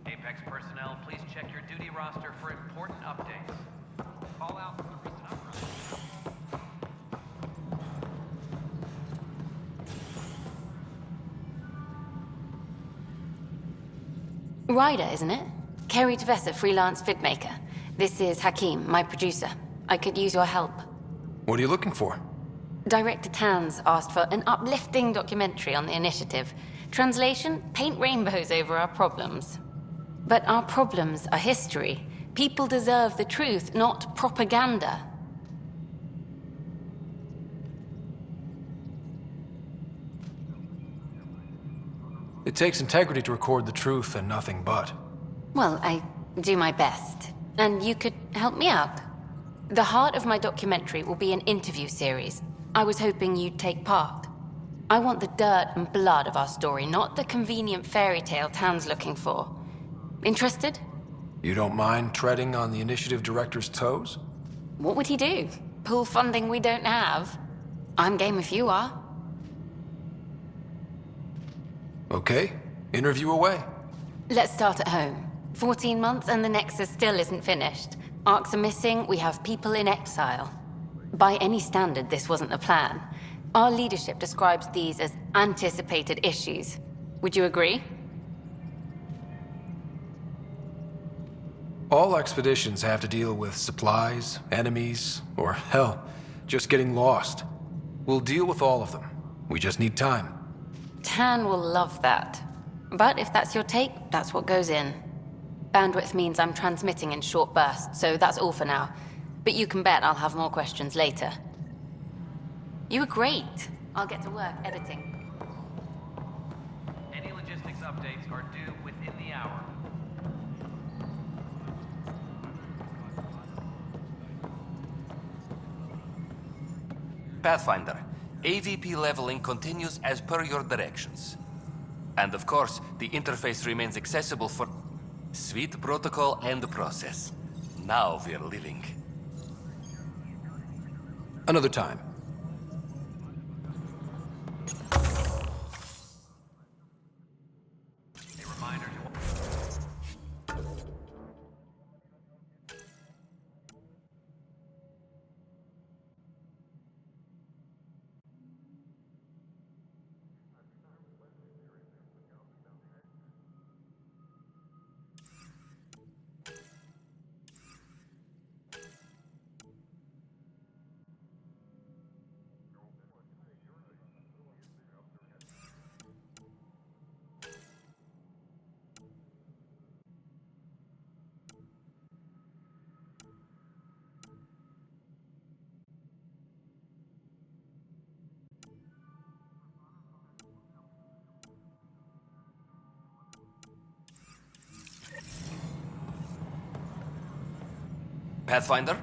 [SPEAKER 17] Apex personnel, please check your duty roster for important updates. Call out for the recent upgrade.
[SPEAKER 6] Ryder, isn't it? Kerry Tavessa, freelance vidmaker. This is Hakim, my producer. I could use your help.
[SPEAKER 4] What are you looking for?
[SPEAKER 6] Director Tanz asked for an uplifting documentary on the initiative. Translation, paint rainbows over our problems. But our problems are history. People deserve the truth, not propaganda.
[SPEAKER 4] It takes integrity to record the truth and nothing but.
[SPEAKER 6] Well, I do my best. And you could help me out. The heart of my documentary will be an interview series. I was hoping you'd take part. I want the dirt and blood of our story, not the convenient fairy tale Tan's looking for. Interested?
[SPEAKER 4] You don't mind treading on the initiative director's toes?
[SPEAKER 6] What would he do? Pull funding we don't have? I'm game if you are.
[SPEAKER 4] Okay, interview away.
[SPEAKER 6] Let's start at home. 14 months and the Nexus still isn't finished. Arcs are missing, we have people in exile. By any standard, this wasn't the plan. Our leadership describes these as anticipated issues. Would you agree?
[SPEAKER 4] All expeditions have to deal with supplies, enemies, or hell, just getting lost. We'll deal with all of them. We just need time.
[SPEAKER 6] Tan will love that. But if that's your take, that's what goes in. Bandwidth means I'm transmitting in short bursts, so that's all for now. But you can bet I'll have more questions later. You were great. I'll get to work editing.
[SPEAKER 17] Any logistics updates are due within the hour.
[SPEAKER 19] Pathfinder, AVP leveling continues as per your directions. And of course, the interface remains accessible for sweet protocol and process. Now we're living.
[SPEAKER 4] Another time.
[SPEAKER 19] Pathfinder?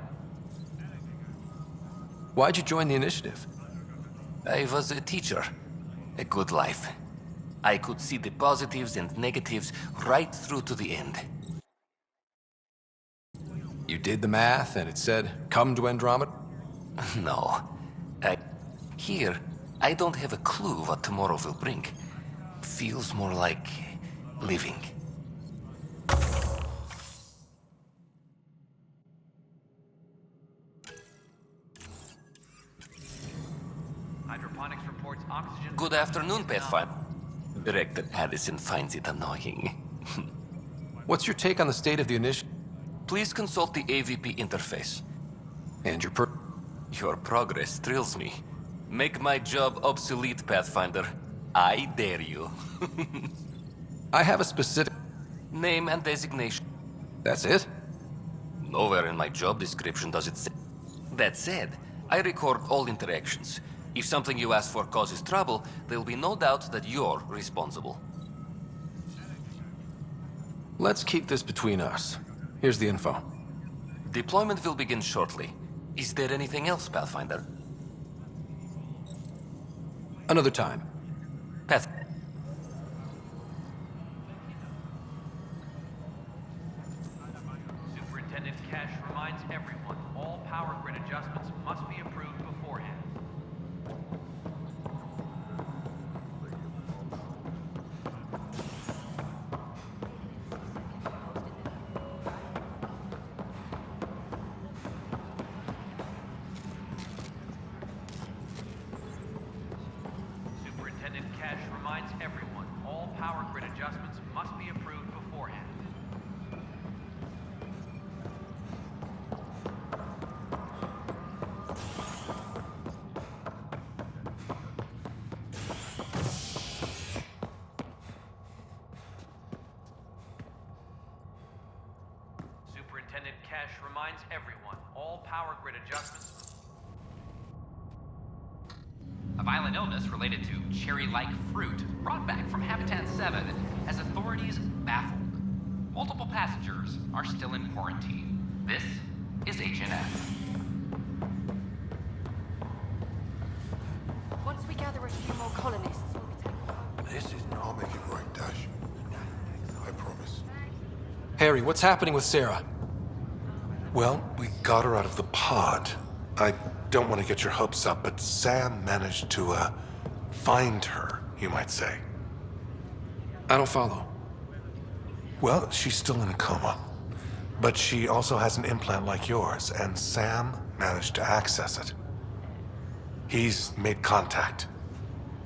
[SPEAKER 4] Why'd you join the initiative?
[SPEAKER 19] I was a teacher. A good life. I could see the positives and negatives right through to the end.
[SPEAKER 4] You did the math and it said, come to Andromeda?
[SPEAKER 19] No. Here, I don't have a clue what tomorrow will bring. Feels more like living.
[SPEAKER 17] Hydroponics reports oxygen.
[SPEAKER 19] Good afternoon, Pathfinder. Director Addison finds it annoying.
[SPEAKER 4] What's your take on the state of the initiative?
[SPEAKER 19] Please consult the AVP interface.
[SPEAKER 4] And
[SPEAKER 19] Your progress thrills me. Make my job obsolete, Pathfinder. I dare you.
[SPEAKER 4] I have a specific...
[SPEAKER 19] Name and designation.
[SPEAKER 4] That's it?
[SPEAKER 19] Nowhere in my job description does it say. That said, I record all interactions. If something you ask for causes trouble, there will be no doubt that you're responsible.
[SPEAKER 4] Let's keep this between us. Here's the info.
[SPEAKER 19] Deployment will begin shortly. Is there anything else, Pathfinder?
[SPEAKER 4] Another time.
[SPEAKER 19] Path.
[SPEAKER 5] Superintendent Cash reminds everyone all power grid adjustments must be approved beforehand. Superintendent Cash reminds everyone all power grid adjustments must be approved beforehand. Superintendent Cash reminds everyone all power grid adjustments.
[SPEAKER 17] A violent illness related to cherry-like fruit brought back from Habitat 7 has authorities baffled. Multiple passengers are still in quarantine. This is HNF.
[SPEAKER 7] Once we gather a few more colonists, we'll be taking...
[SPEAKER 3] This is not making right, Dash. I promise.
[SPEAKER 4] Harry, what's happening with Sarah?
[SPEAKER 3] Well, we got her out of the pod. I don't want to get your hopes up, but Sam managed to, find her, you might say.
[SPEAKER 4] I don't follow.
[SPEAKER 3] Well, she's still in a coma. But she also has an implant like yours, and Sam managed to access it. He's made contact.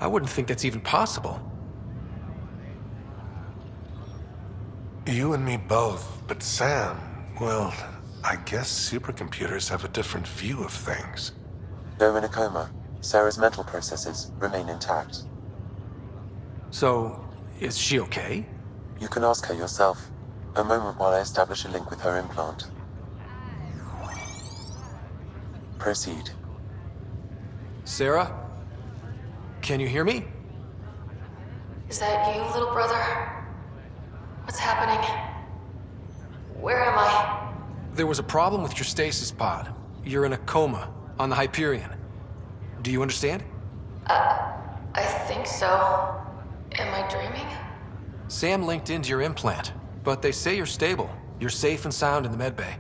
[SPEAKER 4] I wouldn't think that's even possible.
[SPEAKER 3] You and me both, but Sam, well, I guess supercomputers have a different view of things.
[SPEAKER 1] Though in a coma, Sarah's mental processes remain intact.
[SPEAKER 4] So, is she okay?
[SPEAKER 1] You can ask her yourself. A moment while I establish a link with her implant. Proceed.
[SPEAKER 4] Sarah? Can you hear me?
[SPEAKER 7] Is that you, little brother? What's happening? Where am I?
[SPEAKER 4] There was a problem with your stasis pod. You're in a coma on the Hyperion. Do you understand?
[SPEAKER 7] I think so. Am I dreaming?
[SPEAKER 4] Sam linked into your implant, but they say you're stable. You're safe and sound in the medbay.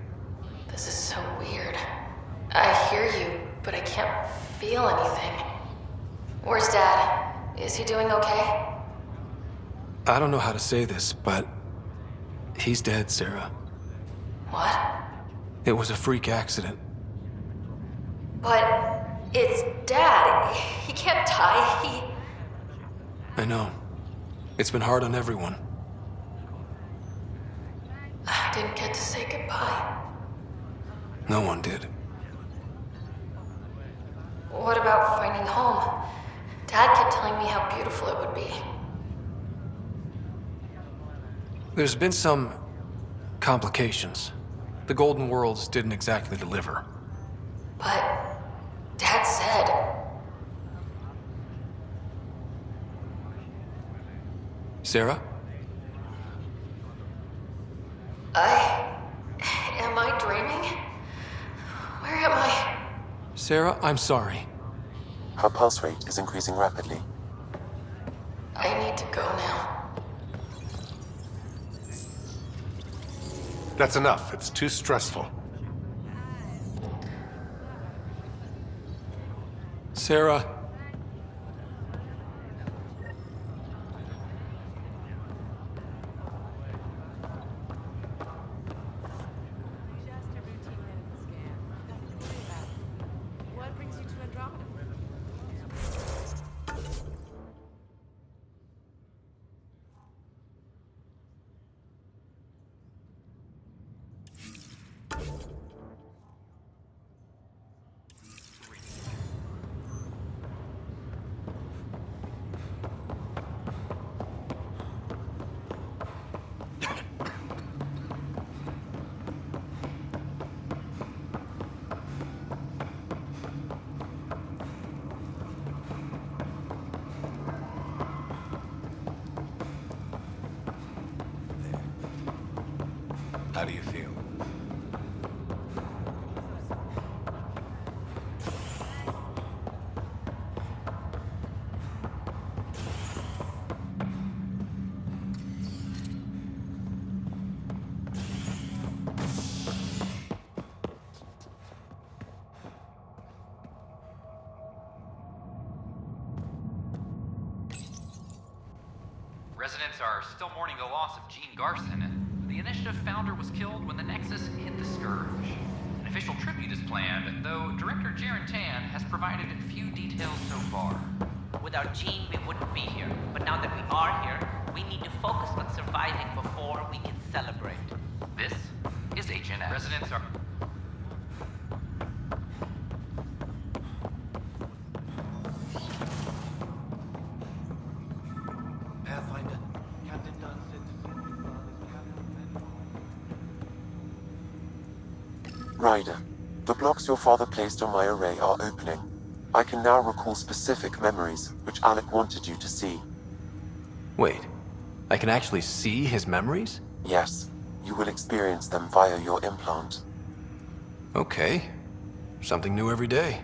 [SPEAKER 7] This is so weird. I hear you, but I can't feel anything. Where's Dad? Is he doing okay?
[SPEAKER 4] I don't know how to say this, but he's dead, Sarah.
[SPEAKER 7] What?
[SPEAKER 4] It was a freak accident.
[SPEAKER 7] But it's Dad. He can't die.
[SPEAKER 4] I know. It's been hard on everyone.
[SPEAKER 7] I didn't get to say goodbye.
[SPEAKER 4] No one did.
[SPEAKER 7] What about finding home? Dad kept telling me how beautiful it would be.
[SPEAKER 4] There's been some complications. The Golden Worlds didn't exactly deliver.
[SPEAKER 7] But Dad said...
[SPEAKER 4] Sarah?
[SPEAKER 7] Am I dreaming? Where am I?
[SPEAKER 4] Sarah, I'm sorry.
[SPEAKER 1] Her pulse rate is increasing rapidly.
[SPEAKER 7] I need to go now.
[SPEAKER 3] That's enough. It's too stressful.
[SPEAKER 4] Sarah.
[SPEAKER 16] What brings you to Andromeda?
[SPEAKER 3] do you feel?
[SPEAKER 17] Residents are still mourning the loss of Gene Garson. The Initiative founder was killed when the Nexus hit the Scourge. An official tribute is planned, though Director Jaren Tan has provided few details so far.
[SPEAKER 22] Without Gene, we wouldn't be here. But now that we are here, we need to focus on surviving before we can celebrate.
[SPEAKER 17] This is HNS. Residents are...
[SPEAKER 10] Pathfinder, Captain Dunn said
[SPEAKER 1] Ryder, the blocks your father placed on my array are opening. I can now recall specific memories, which Alec wanted you to see.
[SPEAKER 4] Wait, I can actually see his memories?
[SPEAKER 1] Yes, you will experience them via your implant.
[SPEAKER 4] Okay. Something new every day.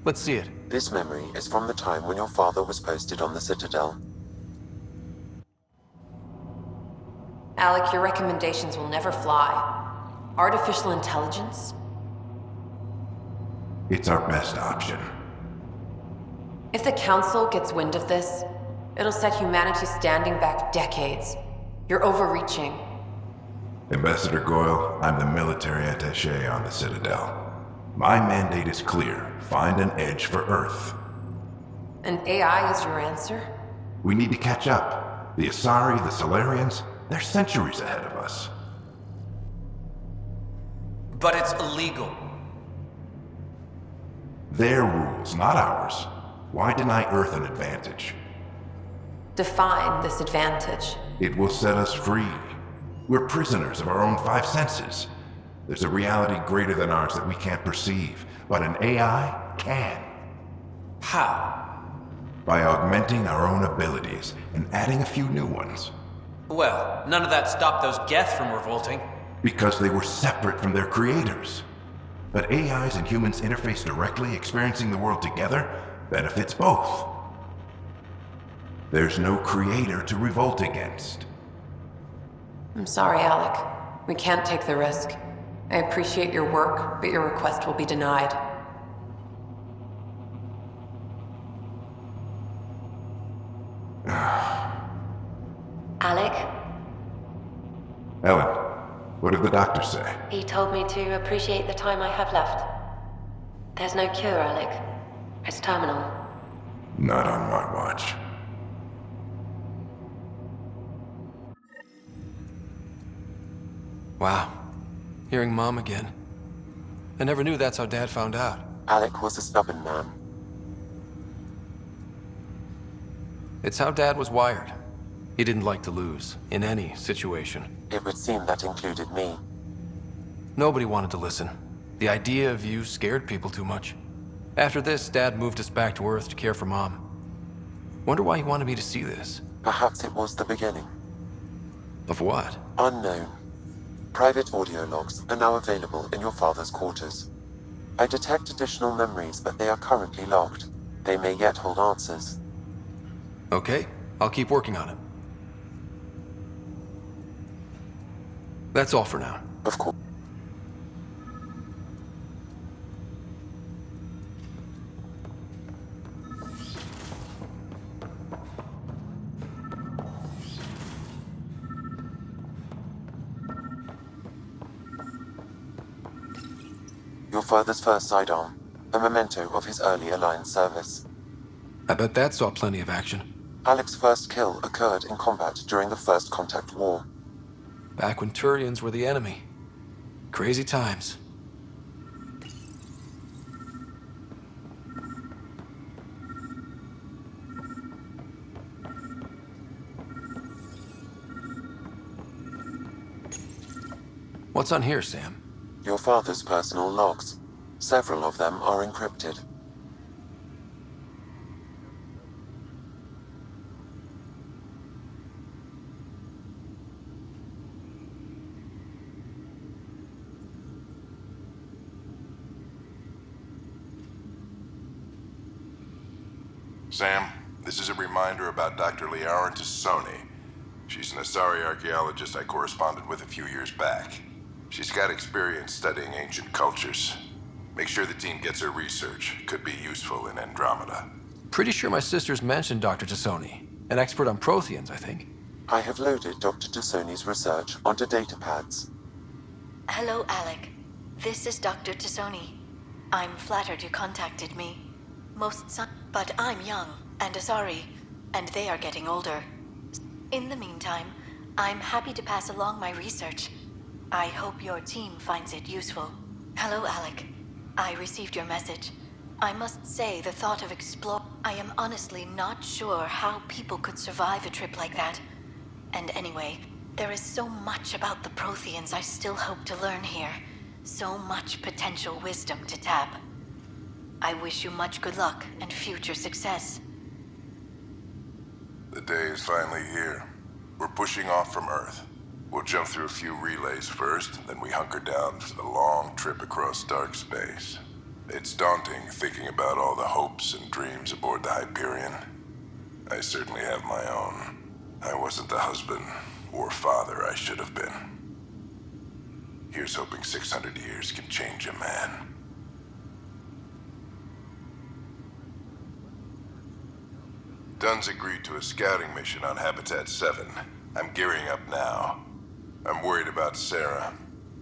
[SPEAKER 4] Let's see it.
[SPEAKER 1] This memory is from the time when your father was posted on the Citadel.
[SPEAKER 8] Alec, your recommendations will never fly. Artificial intelligence?
[SPEAKER 11] It's our best option.
[SPEAKER 8] If the Council gets wind of this, it'll set humanity standing back decades. You're overreaching.
[SPEAKER 11] Ambassador Goyle, I'm the military attaché on the Citadel. My mandate is clear. Find an edge for Earth.
[SPEAKER 8] And AI is your answer?
[SPEAKER 11] We need to catch up. The Asari, the Solarians, they're centuries ahead of us.
[SPEAKER 10] But it's illegal.
[SPEAKER 11] Their rules, not ours. Why deny Earth an advantage?
[SPEAKER 8] Define this advantage.
[SPEAKER 11] It will set us free. We're prisoners of our own five senses. There's a reality greater than ours that we can't perceive, but an AI can.
[SPEAKER 10] How?
[SPEAKER 11] By augmenting our own abilities and adding a few new ones.
[SPEAKER 10] Well, none of that stopped those Geth from revolting.
[SPEAKER 11] Because they were separate from their creators. But AIs and humans interface directly, experiencing the world together, benefits both. There's no creator to revolt against.
[SPEAKER 8] I'm sorry, Alec. We can't take the risk. I appreciate your work, but your request will be denied.
[SPEAKER 6] Alec,
[SPEAKER 11] Ellen, what did the doctor say?
[SPEAKER 6] he told me to appreciate the time I have left. There's no cure, Alec. It's terminal.
[SPEAKER 11] Not on my watch.
[SPEAKER 4] Wow. Hearing Mom again. I never knew that's how Dad found out.
[SPEAKER 1] Alec was a stubborn man.
[SPEAKER 4] It's how Dad was wired. He didn't like to lose, in any situation.
[SPEAKER 1] It would seem that included me.
[SPEAKER 4] Nobody wanted to listen. The idea of you scared people too much. After this, Dad moved us back to Earth to care for Mom. Wonder why he wanted me to see this.
[SPEAKER 1] Perhaps it was the beginning.
[SPEAKER 4] Of what?
[SPEAKER 1] Unknown. Private audio logs are now available in your father's quarters. I detect additional memories, but they are currently locked. They may yet hold answers.
[SPEAKER 4] Okay, I'll keep working on it. That's all for now.
[SPEAKER 1] Of course. Your father's first sidearm, a memento of his early Alliance service.
[SPEAKER 4] I bet that saw plenty of action.
[SPEAKER 1] Alec's first kill occurred in combat during the First Contact War.
[SPEAKER 4] Back when Turians were the enemy. Crazy times. What's on here, Sam?
[SPEAKER 1] Your father's personal logs. Several of them are encrypted.
[SPEAKER 11] Sam, this is a reminder about Dr. Liara Tassoni. She's an Asari archaeologist I corresponded with a few years back. She's got experience studying ancient cultures. Make sure the team gets her research. Could be useful in Andromeda.
[SPEAKER 4] Pretty sure my sister's mentioned Dr. Tassoni. An expert on Protheans, I think.
[SPEAKER 1] I have loaded Dr. Tassoni's research onto datapads.
[SPEAKER 12] Hello, Alec. This is Dr. Tassoni. I'm flattered you contacted me. But I'm young and Asari, and they are getting older. In the meantime, I'm happy to pass along my research. I hope your team finds it useful. Hello, Alec. I received your message. I must say the thought of I am honestly not sure how people could survive a trip like that. And anyway, there is so much about the Protheans I still hope to learn here. So much potential wisdom to tap. I wish you much good luck and future success.
[SPEAKER 11] The day is finally here. We're pushing off from Earth. We'll jump through a few relays first, then we hunker down for the long trip across dark space. It's daunting thinking about all the hopes and dreams aboard the Hyperion. I certainly have my own. I wasn't the husband or father I should have been. Here's hoping 600 years can change a man. Dunn's agreed to a scouting mission on Habitat 7. I'm gearing up now. I'm worried about Sarah.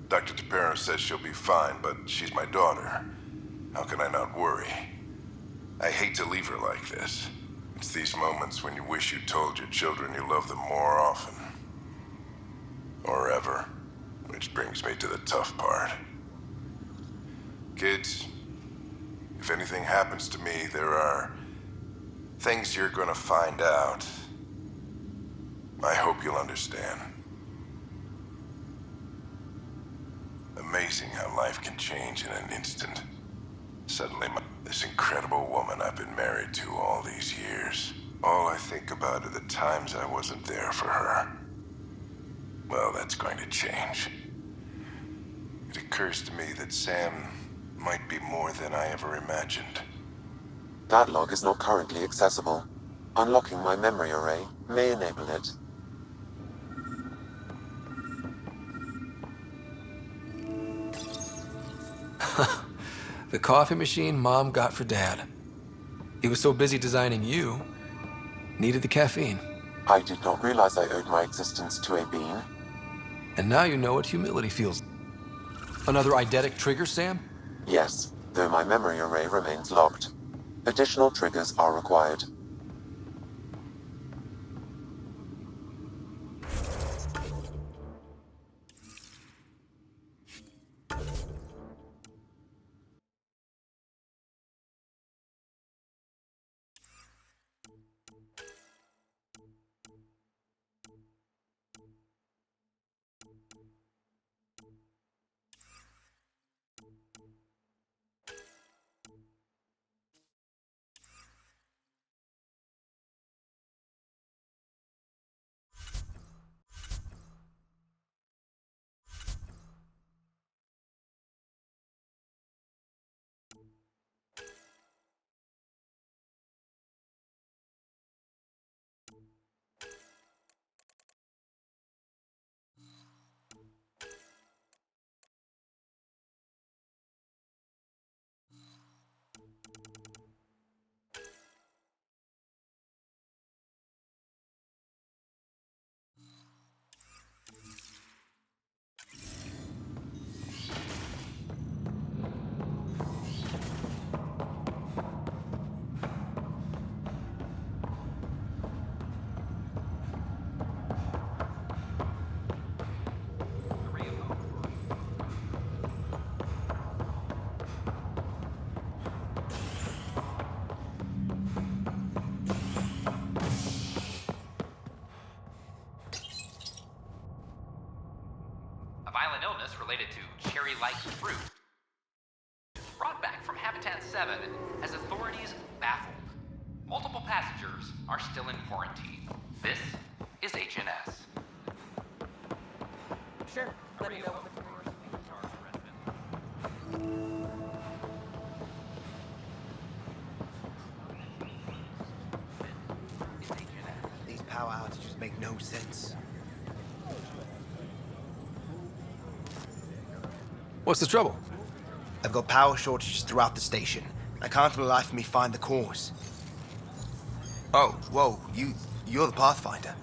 [SPEAKER 11] Dr. Tapero says she'll be fine, but she's my daughter. How can I not worry? I hate to leave her like this. It's these moments when you wish you told your children you love them more often. Or ever. Which brings me to the tough part. Kids, if anything happens to me, there are things you're gonna find out. I hope you'll understand. Amazing how life can change in an instant. Suddenly, this incredible woman I've been married to all these years. All I think about are the times I wasn't there for her. Well, that's going to change. It occurs to me that Sam might be more than I ever imagined.
[SPEAKER 1] That log is not currently accessible. Unlocking my memory array may enable it.
[SPEAKER 4] The coffee machine Mom got for Dad. He was so busy designing you, needed the caffeine.
[SPEAKER 1] I did not realize I owed my existence to a bean.
[SPEAKER 4] And now you know what humility feels. Another eidetic trigger, Sam?
[SPEAKER 1] Yes, though my memory array remains locked. Additional triggers are required.
[SPEAKER 17] A violent illness related to cherry-like fruit brought back from Habitat 7 has authorities baffled. Multiple passengers are still in quarantine. This is HNS.
[SPEAKER 8] Sure, let me know what
[SPEAKER 9] make no sense.
[SPEAKER 4] What's the trouble?
[SPEAKER 9] I've got power shortages throughout the station. I can't for the life of me find the cause. Oh, whoa, you're the Pathfinder.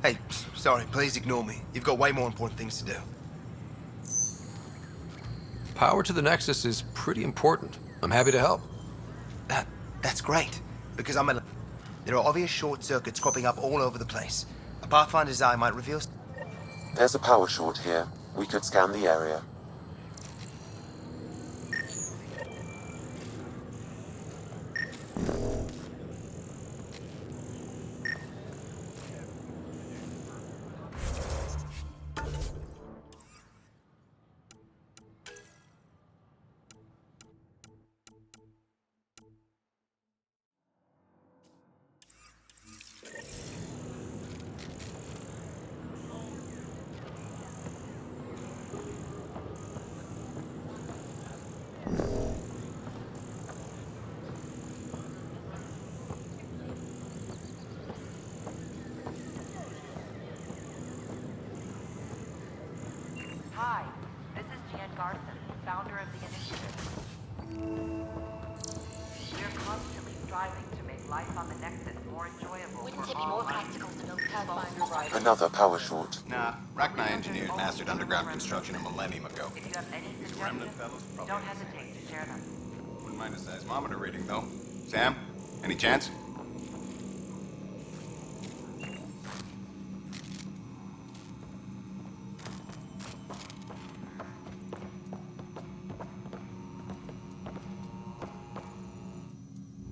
[SPEAKER 9] Hey, sorry, please ignore me. You've got way more important things to do.
[SPEAKER 4] Power to the Nexus is pretty important. I'm happy to help.
[SPEAKER 9] That's great, because there are obvious short circuits cropping up all over the place. A Pathfinder's eye might reveal...
[SPEAKER 1] There's a power short here. We could scan the area.
[SPEAKER 16] Hi, this is Jan Garson, founder of the Initiative. We're constantly striving to make life on the Nexus more enjoyable.
[SPEAKER 6] Wouldn't it be more practical to build Pathfinder
[SPEAKER 1] Another power short.
[SPEAKER 13] Nah, Rachni engineers mastered underground construction a millennium ago.
[SPEAKER 16] If you have any
[SPEAKER 13] These remnant
[SPEAKER 16] suggestions,
[SPEAKER 13] fellows probably
[SPEAKER 16] don't
[SPEAKER 13] have the same.
[SPEAKER 16] hesitate to share them.
[SPEAKER 13] Wouldn't mind a seismometer reading, though. Sam, any chance?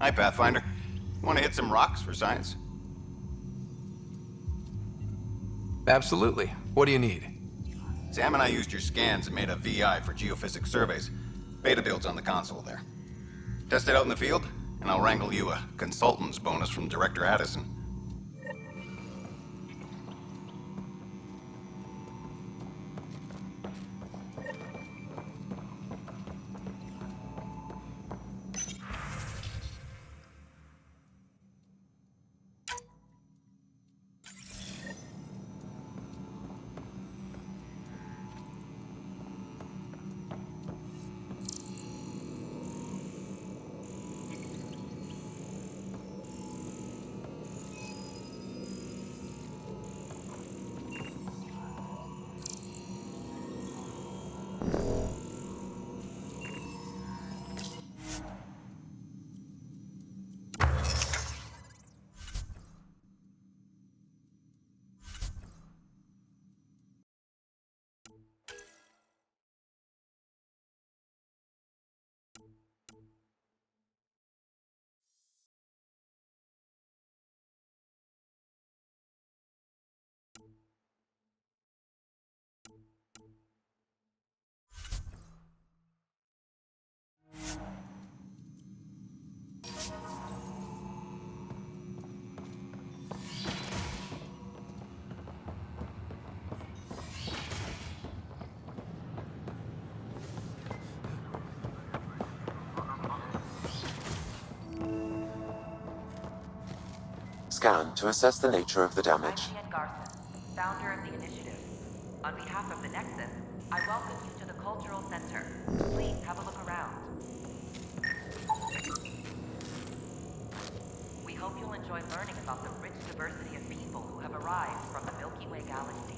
[SPEAKER 13] Hi, Pathfinder. Want to hit some rocks for science?
[SPEAKER 4] Absolutely. What do you need?
[SPEAKER 13] Sam and I used your scans and made a VI for geophysics surveys. Beta builds on the console there. Test it out in the field, and I'll wrangle you a consultant's bonus from Director Addison.
[SPEAKER 1] Scan to assess the nature of the damage.
[SPEAKER 16] I'm Jan Garson, founder of the Initiative. On behalf of the Nexus, I welcome you to the Cultural Center. Please have a look around. We hope you'll enjoy learning about the rich diversity of people who have arrived from the Milky Way galaxy.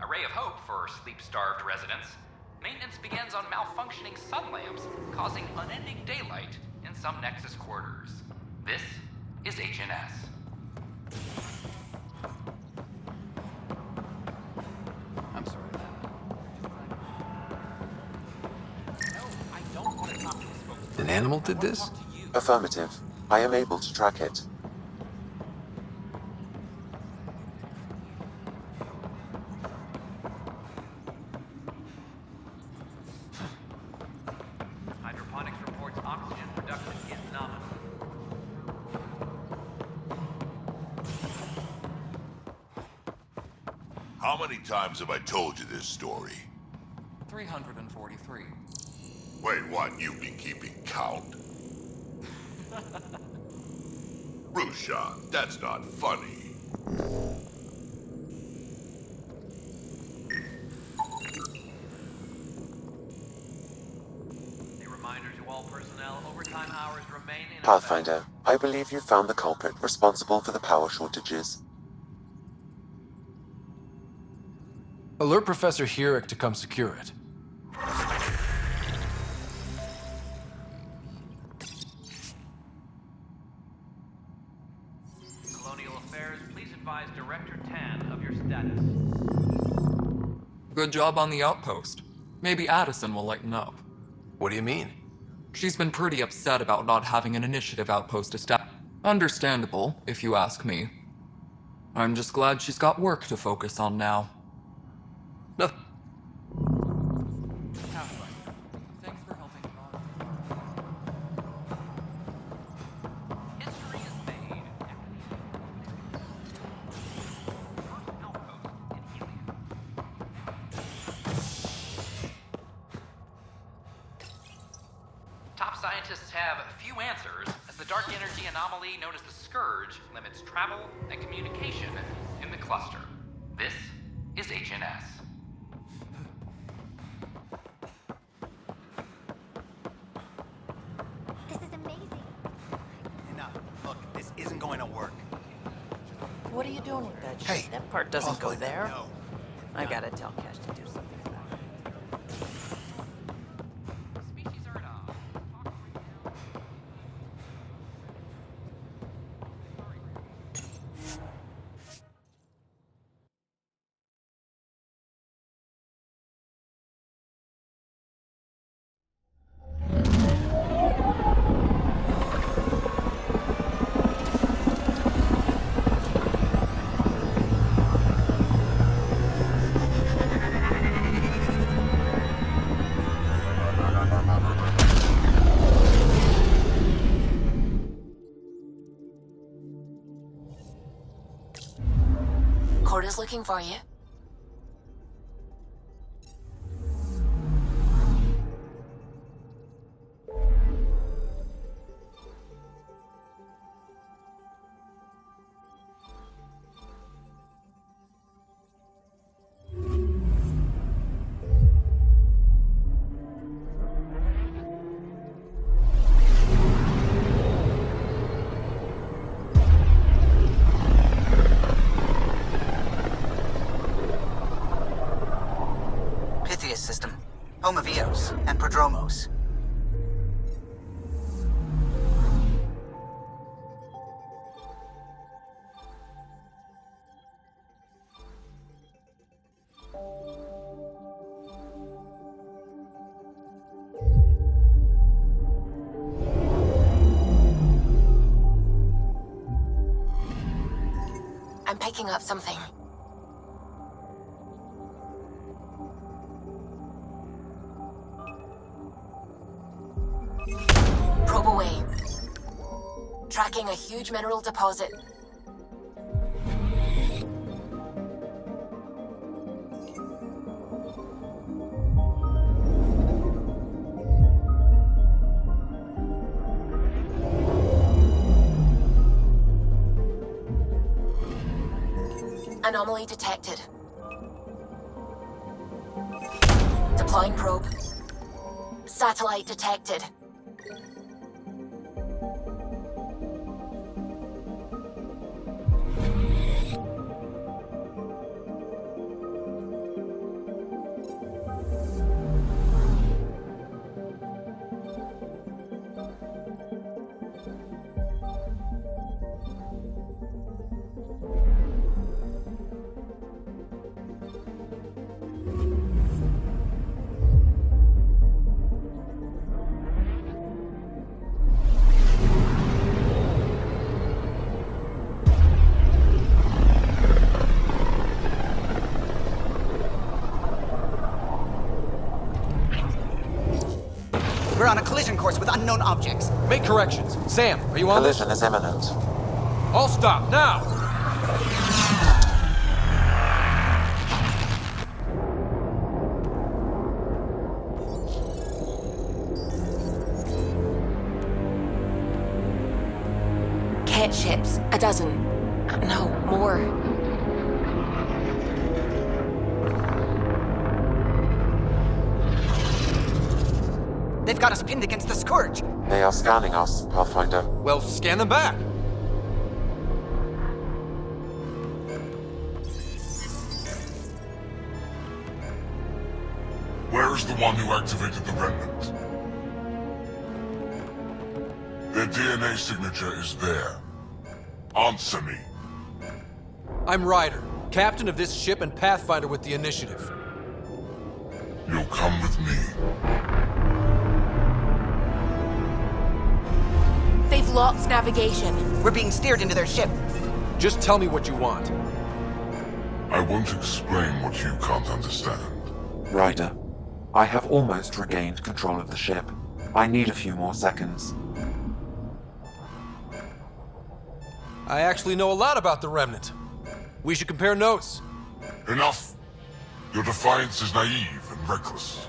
[SPEAKER 17] A ray of hope for sleep-starved residents. Maintenance begins on malfunctioning sun lamps, causing unending daylight in some Nexus quarters. This is HNS.
[SPEAKER 10] I'm sorry.
[SPEAKER 4] An animal did this?
[SPEAKER 1] Affirmative. I am able to track it.
[SPEAKER 5] Hydroponics reports oxygen production is nominal.
[SPEAKER 11] How many times have I told you this story?
[SPEAKER 24] 343.
[SPEAKER 11] Wait, what? You've been keeping count? Rushan, that's not funny.
[SPEAKER 5] A reminder to all personnel, overtime hours remain in effect.
[SPEAKER 1] Pathfinder, I believe you found the culprit responsible for the power shortages.
[SPEAKER 4] Alert Professor Hurek to come secure it.
[SPEAKER 5] Colonial Affairs, please advise Director Tan of your status.
[SPEAKER 24] Good job on the outpost. Maybe Addison will lighten up.
[SPEAKER 4] What do you mean?
[SPEAKER 24] She's been pretty upset about not having an initiative outpost established. Understandable, if you ask me. I'm just glad she's got work to focus on now. No. Thanks for helping.
[SPEAKER 5] History is made. First outpost in Helios. Top scientists have few answers, as the dark energy anomaly known as the Scourge limits travel and communication in the cluster. This is HNS.
[SPEAKER 20] This is amazing.
[SPEAKER 9] Enough. Look, this isn't going to work.
[SPEAKER 2] What are you doing with that shit?
[SPEAKER 9] Hey,
[SPEAKER 2] That part doesn't go
[SPEAKER 9] Pathfinder,
[SPEAKER 2] there.
[SPEAKER 9] no.
[SPEAKER 2] I gotta tell Cash to do something about it.
[SPEAKER 5] Species are at odds.
[SPEAKER 7] Corda's looking for you.
[SPEAKER 14] System, home of Eos and Prodromos.
[SPEAKER 7] I'm picking up something. Probe away. Tracking a huge mineral deposit. Anomaly detected. Deploying probe. Satellite detected.
[SPEAKER 14] unknown objects.
[SPEAKER 4] Make corrections. Sam, are you on this?
[SPEAKER 1] Collision is imminent.
[SPEAKER 4] All stop, now!
[SPEAKER 6] Cat ships. A dozen. No, more.
[SPEAKER 14] They've got us pinned against the Scourge.
[SPEAKER 1] They are scanning us, Pathfinder.
[SPEAKER 4] Well, scan them back.
[SPEAKER 15] Where is the one who activated the remnant? Their DNA signature is there. Answer me.
[SPEAKER 4] I'm Ryder, captain of this ship and Pathfinder with the initiative.
[SPEAKER 15] You'll come with me.
[SPEAKER 6] They've lost navigation.
[SPEAKER 14] We're being steered into their ship.
[SPEAKER 4] Just tell me what you want.
[SPEAKER 15] I won't explain what you can't understand.
[SPEAKER 1] Ryder, I have almost regained control of the ship. I need a few more seconds.
[SPEAKER 4] I actually know a lot about the Remnant. We should compare notes.
[SPEAKER 15] Enough! Your defiance is naive and reckless.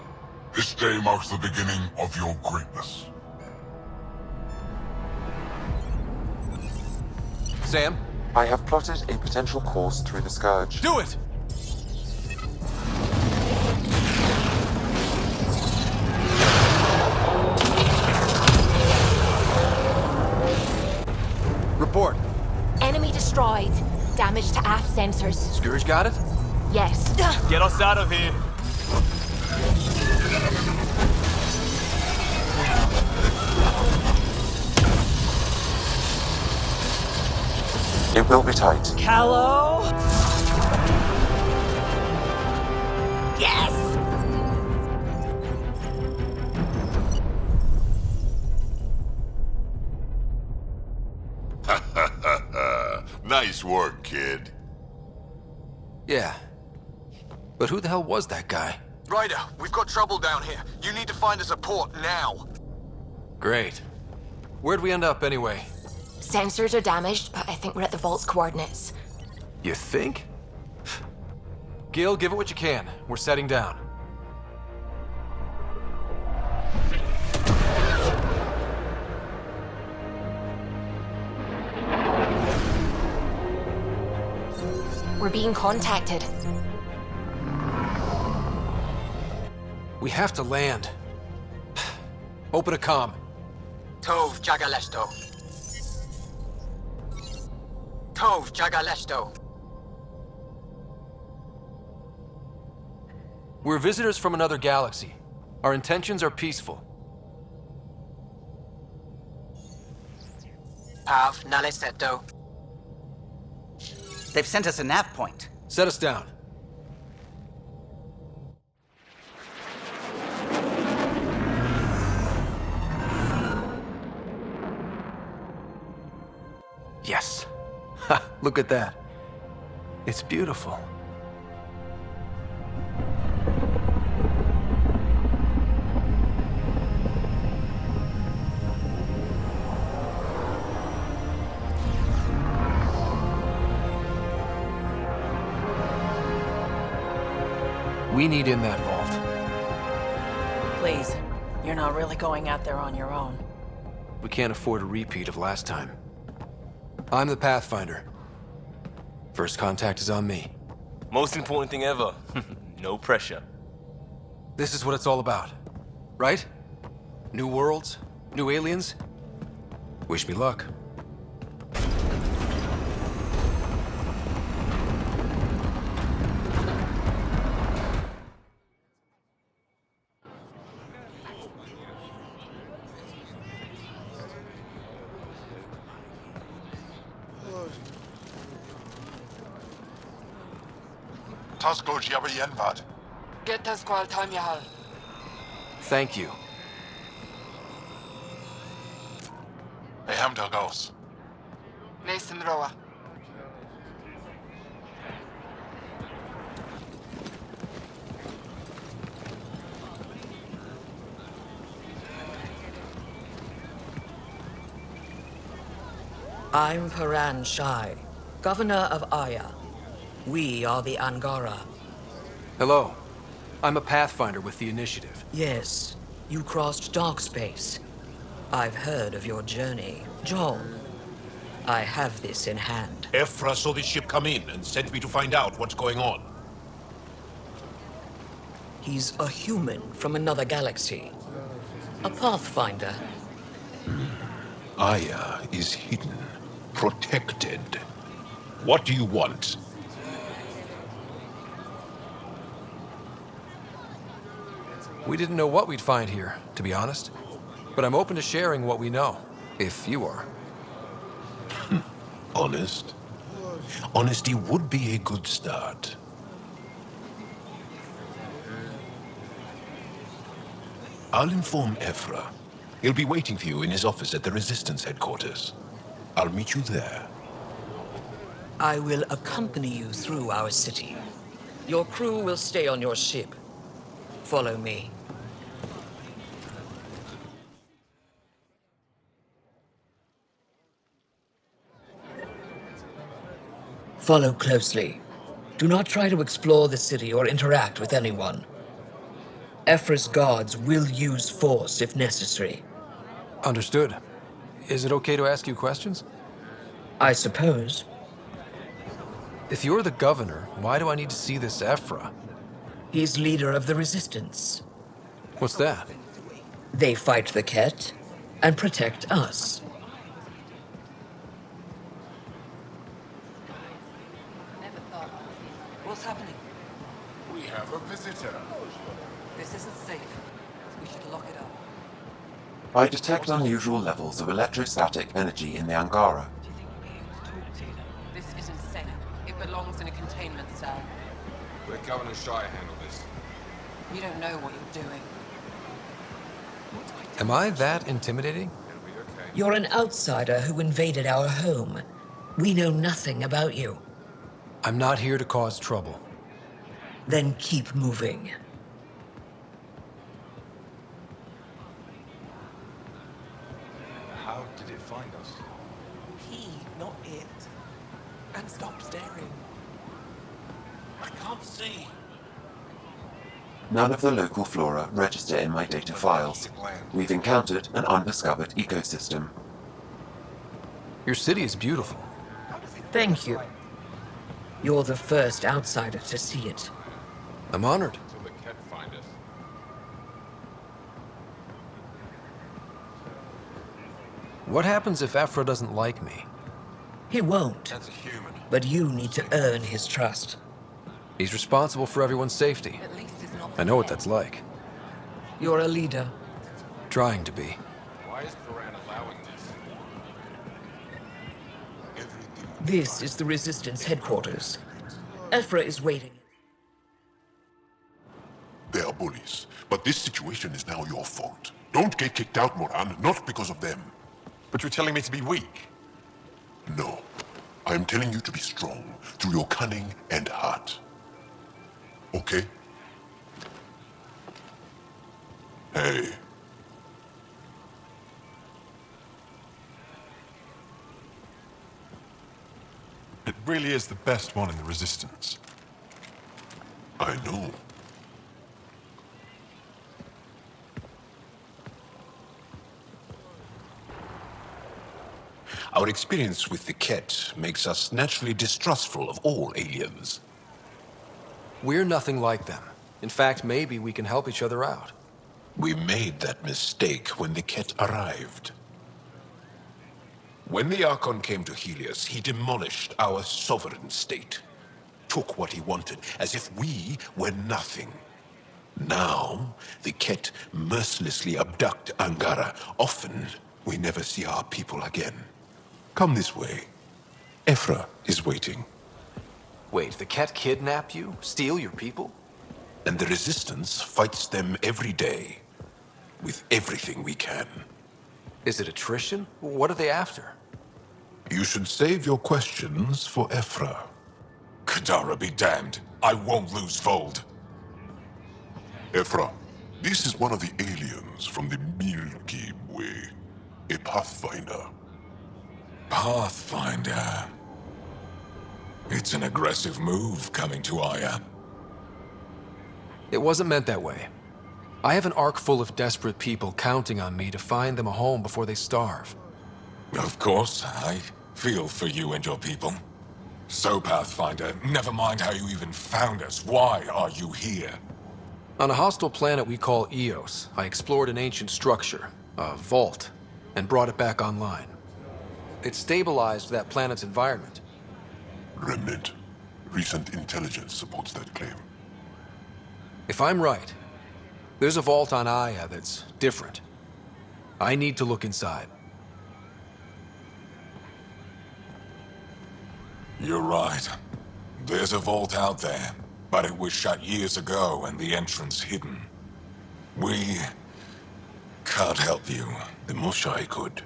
[SPEAKER 15] This day marks the beginning of your greatness.
[SPEAKER 4] Sam?
[SPEAKER 1] I have plotted a potential course through the Scourge.
[SPEAKER 4] Do it! Report.
[SPEAKER 6] Enemy destroyed. Damage to aft sensors.
[SPEAKER 4] Scourge got it?
[SPEAKER 6] Yes.
[SPEAKER 18] Get us out of here.
[SPEAKER 1] It will be tight.
[SPEAKER 2] Callow?
[SPEAKER 14] Yes!
[SPEAKER 15] Nice work, kid.
[SPEAKER 4] Yeah. But who the hell was that guy?
[SPEAKER 9] Ryder, we've got trouble down here. You need to find us a port now.
[SPEAKER 4] Great. Where'd we end up anyway?
[SPEAKER 6] Sensors are damaged, but I think we're at the vault's coordinates.
[SPEAKER 4] You think? Gil, give it what you can. We're setting down.
[SPEAKER 6] We're being contacted.
[SPEAKER 4] We have to land. Open a comm.
[SPEAKER 14] Tov Jagaleshto. Tov Jagaleshto.
[SPEAKER 4] We're visitors from another galaxy. Our intentions are peaceful.
[SPEAKER 14] Pav Naleseto. They've sent us a nav point.
[SPEAKER 4] Set us down. Yes. Ha, look at that. It's beautiful. We need in that vault.
[SPEAKER 2] Please, you're not really going out there on your own.
[SPEAKER 4] We can't afford a repeat of last time. I'm the Pathfinder. First contact is on me.
[SPEAKER 18] Most important thing ever. No pressure.
[SPEAKER 4] This is what it's all about, right? New worlds, new aliens. Wish me luck.
[SPEAKER 15] Tasko Jiabayenvad.
[SPEAKER 8] Get us qual time yahal.
[SPEAKER 4] Thank you.
[SPEAKER 15] Eham Dalgos.
[SPEAKER 8] Nathan Roa.
[SPEAKER 3] I'm Paran Shai, Governor of Aya. We are the Angara.
[SPEAKER 4] Hello. I'm a Pathfinder with the Initiative.
[SPEAKER 3] Yes, you crossed dark space. I've heard of your journey, John. I have this in hand.
[SPEAKER 19] Ephra saw this ship come in and sent me to find out what's going on.
[SPEAKER 3] He's a human from another galaxy. A Pathfinder.
[SPEAKER 19] Aya is hidden, protected. What do you want?
[SPEAKER 4] We didn't know what we'd find here, to be honest. But I'm open to sharing what we know, if you are.
[SPEAKER 19] Honest? Honesty would be a good start. I'll inform Ephra. He'll be waiting for you in his office at the Resistance headquarters. I'll meet you there.
[SPEAKER 3] I will accompany you through our city. Your crew will stay on your ship. Follow me. Follow closely. Do not try to explore the city or interact with anyone. Ephra's guards will use force if necessary.
[SPEAKER 4] Understood. Is it okay to ask you questions?
[SPEAKER 3] I suppose.
[SPEAKER 4] If you're the governor, why do I need to see this Ephra?
[SPEAKER 3] He's leader of the Resistance.
[SPEAKER 4] What's that?
[SPEAKER 3] They fight the Ket and protect us.
[SPEAKER 21] What's happening?
[SPEAKER 19] We have a visitor.
[SPEAKER 21] This isn't safe. We should lock it up.
[SPEAKER 1] I detect unusual levels of electrostatic energy in the Angara.
[SPEAKER 8] This isn't safe. It belongs in a containment cell.
[SPEAKER 19] Let Governor Shire handle this.
[SPEAKER 8] You don't know what you're doing.
[SPEAKER 4] Am I that intimidating?
[SPEAKER 3] You're an outsider who invaded our home. We know nothing about you.
[SPEAKER 4] I'm not here to cause trouble.
[SPEAKER 3] Then keep moving.
[SPEAKER 19] How did it find us?
[SPEAKER 21] He, not it. And stop staring. I can't see.
[SPEAKER 1] None of the local flora register in my data files. We've encountered an undiscovered ecosystem.
[SPEAKER 4] Your city is beautiful.
[SPEAKER 3] Thank you. You're the first outsider to see it.
[SPEAKER 4] I'm honored.
[SPEAKER 19] Until the Ket find us.
[SPEAKER 4] What happens if Ephra doesn't like me?
[SPEAKER 3] He won't.
[SPEAKER 19] That's a human.
[SPEAKER 3] But you need to earn his trust.
[SPEAKER 4] He's responsible for everyone's safety. I know what that's like.
[SPEAKER 3] You're a leader.
[SPEAKER 4] Trying to be.
[SPEAKER 19] Why is Paran allowing this?
[SPEAKER 3] This is the Resistance headquarters. Ephra is waiting.
[SPEAKER 15] They are bullies, but this situation is now your fault. Don't get kicked out, Moran, not because of them.
[SPEAKER 19] But you're telling me to be weak.
[SPEAKER 15] No. I am telling you to be strong through your cunning and heart. Okay? Hey.
[SPEAKER 19] It really is the best one in the Resistance.
[SPEAKER 15] I know.
[SPEAKER 19] Our experience with the Ket makes us naturally distrustful of all aliens.
[SPEAKER 4] We're nothing like them. In fact, maybe we can help each other out.
[SPEAKER 19] We made that mistake when the Ket arrived. When the Archon came to Helios, he demolished our sovereign state. Took what he wanted, as if we were nothing. Now, the Ket mercilessly abduct Angara. Often, we never see our people again. Come this way. Ephra is waiting.
[SPEAKER 4] Wait, the Ket kidnap you? Steal your people?
[SPEAKER 19] And the Resistance fights them every day. With everything we can.
[SPEAKER 4] Is it attrition? What are they after?
[SPEAKER 19] You should save your questions for Ephra.
[SPEAKER 15] Kadara be damned. I won't lose Fold. Ephra, this is one of the aliens from the Milky Way. A Pathfinder. Pathfinder. It's an aggressive move coming to Aya.
[SPEAKER 4] It wasn't meant that way. I have an ark full of desperate people counting on me to find them a home before they starve.
[SPEAKER 15] Of course, I feel for you and your people. So, Pathfinder, never mind how you even found us. Why are you here?
[SPEAKER 4] On a hostile planet we call Eos, I explored an ancient structure, a vault, and brought it back online. It stabilized that planet's environment.
[SPEAKER 15] Remnant. Recent intelligence supports that claim.
[SPEAKER 4] If I'm right, there's a vault on Aya that's different. I need to look inside.
[SPEAKER 15] You're right. There's a vault out there, but it was shut years ago and the entrance hidden. We can't help you.
[SPEAKER 19] The Moshai could.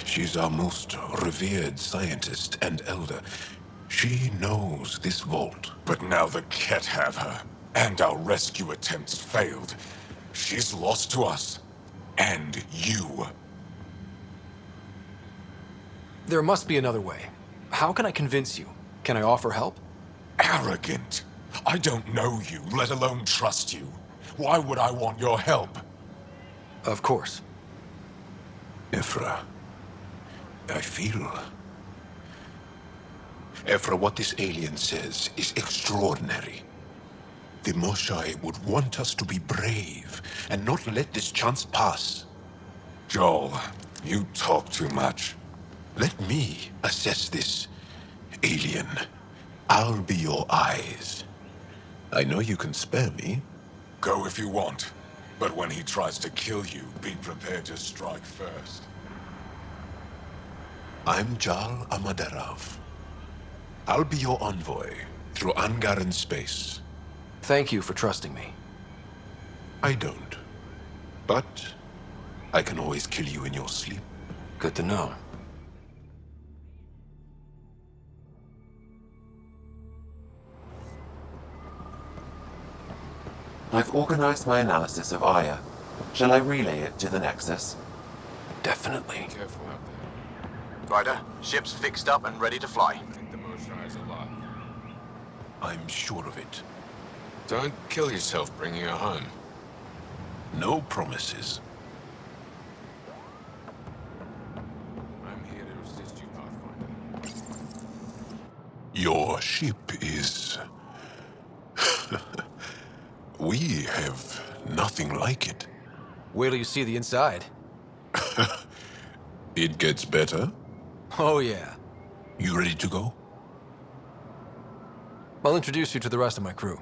[SPEAKER 19] She's our most revered scientist and elder. She knows this vault.
[SPEAKER 15] But now the Ket have her, and our rescue attempts failed. She's lost to us. And you.
[SPEAKER 4] There must be another way. How can I convince you? Can I offer help?
[SPEAKER 15] Arrogant. I don't know you, let alone trust you. Why would I want your help?
[SPEAKER 4] Of course.
[SPEAKER 19] Ephra, I feel... Ephra, what this alien says is extraordinary. The Moshai would want us to be brave and not let this chance pass.
[SPEAKER 15] Joel, you talk too much.
[SPEAKER 19] Let me assess this, alien. I'll be your eyes. I know you can spare me.
[SPEAKER 15] Go if you want. But when he tries to kill you, be prepared to strike first.
[SPEAKER 19] I'm Jal Amaderav. I'll be your envoy through Angaran space.
[SPEAKER 4] Thank you for trusting me.
[SPEAKER 19] I don't. But I can always kill you in your sleep.
[SPEAKER 4] Good to know.
[SPEAKER 1] I've organized my analysis of Aya. Shall I relay it to the Nexus?
[SPEAKER 4] Definitely.
[SPEAKER 12] Careful out there.
[SPEAKER 9] Ryder, ship's fixed up and ready to fly.
[SPEAKER 12] I think the Moshai's alive.
[SPEAKER 19] I'm sure of it.
[SPEAKER 12] Don't kill yourself bringing her home.
[SPEAKER 19] No promises.
[SPEAKER 12] I'm here to assist you, Pathfinder.
[SPEAKER 19] Your ship is... We have nothing like it.
[SPEAKER 4] Wait till you see the inside.
[SPEAKER 19] It gets better.
[SPEAKER 4] Oh, yeah.
[SPEAKER 19] You ready to go?
[SPEAKER 4] I'll introduce you to the rest of my crew.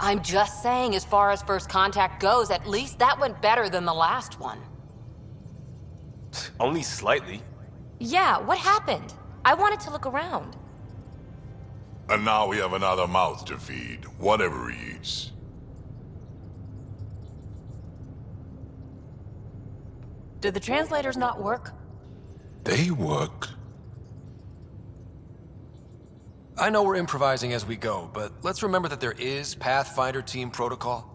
[SPEAKER 8] I'm just saying, as far as first contact goes, at least that went better than the last one.
[SPEAKER 18] Only slightly.
[SPEAKER 6] Yeah, what happened? I wanted to look around.
[SPEAKER 15] And now we have another mouth to feed, whatever he eats.
[SPEAKER 2] Did the translators not work?
[SPEAKER 19] They work.
[SPEAKER 4] I know we're improvising as we go, but let's remember that there is Pathfinder team protocol.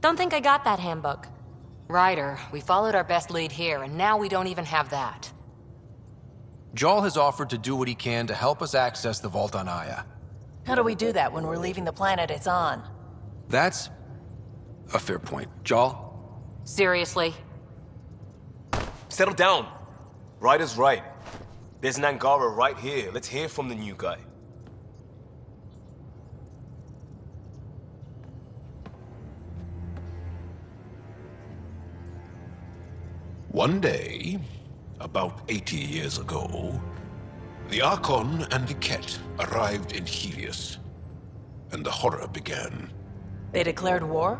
[SPEAKER 6] Don't think I got that handbook.
[SPEAKER 8] Ryder, we followed our best lead here, and now we don't even have that.
[SPEAKER 4] Jarl has offered to do what he can to help us access the vault on Aya.
[SPEAKER 2] How do we do that when we're leaving the planet it's on?
[SPEAKER 4] That's a fair point. Jarl?
[SPEAKER 8] Seriously?
[SPEAKER 18] Settle down. Ryder's right. There's an Angara right here. Let's hear from the new guy.
[SPEAKER 19] One day, about 80 years ago, the Archon and the Ket arrived in Helios, and the horror began.
[SPEAKER 2] They declared war?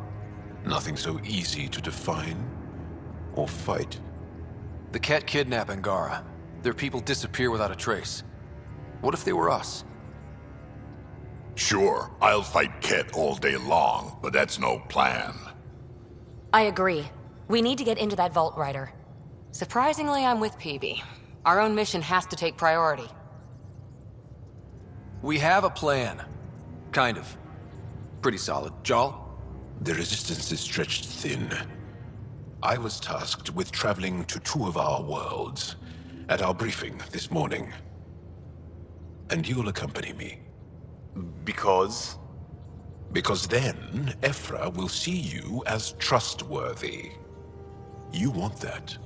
[SPEAKER 19] Nothing so easy to define or fight.
[SPEAKER 4] The Ket kidnap Angara. Their people disappear without a trace. What if they were us?
[SPEAKER 15] Sure, I'll fight Ket all day long, but that's no plan.
[SPEAKER 6] I agree. We need to get into that vault, Ryder.
[SPEAKER 8] Surprisingly, I'm with PB. Our own mission has to take priority.
[SPEAKER 4] We have a plan. Kind of. Pretty solid. Jal?
[SPEAKER 19] The resistance is stretched thin. I was tasked with traveling to two of our worlds at our briefing this morning. And you'll accompany me.
[SPEAKER 18] Because?
[SPEAKER 19] Because then, Ephra will see you as trustworthy. You want that.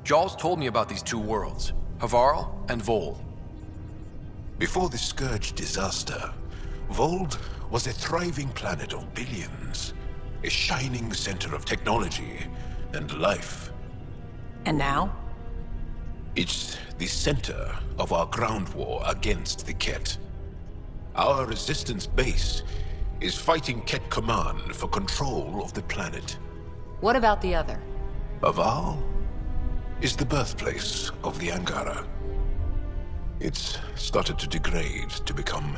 [SPEAKER 4] Jal's told me about these two worlds, Havarl and Vold.
[SPEAKER 19] Before the Scourge disaster, Vold was a thriving planet of billions. A shining center of technology and life.
[SPEAKER 2] And now?
[SPEAKER 19] It's the center of our ground war against the Ket. Our resistance base is fighting Ket Command for control of the planet.
[SPEAKER 8] What about the other?
[SPEAKER 19] Aval is the birthplace of the Angara. It's started to degrade, to become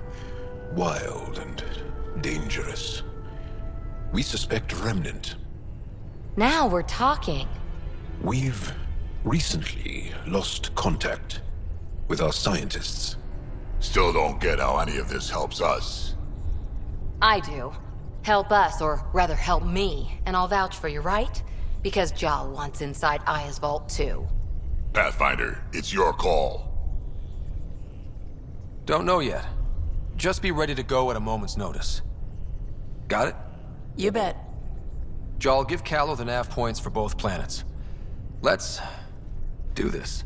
[SPEAKER 19] wild and dangerous. We suspect Remnant.
[SPEAKER 6] Now we're talking.
[SPEAKER 19] We've recently lost contact with our scientists.
[SPEAKER 15] Still don't get how any of this helps us.
[SPEAKER 8] I do. Help us, or rather help me, and I'll vouch for you, right? Because Jal wants inside Aya's vault too.
[SPEAKER 15] Pathfinder, it's your call.
[SPEAKER 4] Don't know yet. Just be ready to go at a moment's notice. Got it?
[SPEAKER 2] You bet.
[SPEAKER 4] Jal, give Callow the nav points for both planets. Let's do this.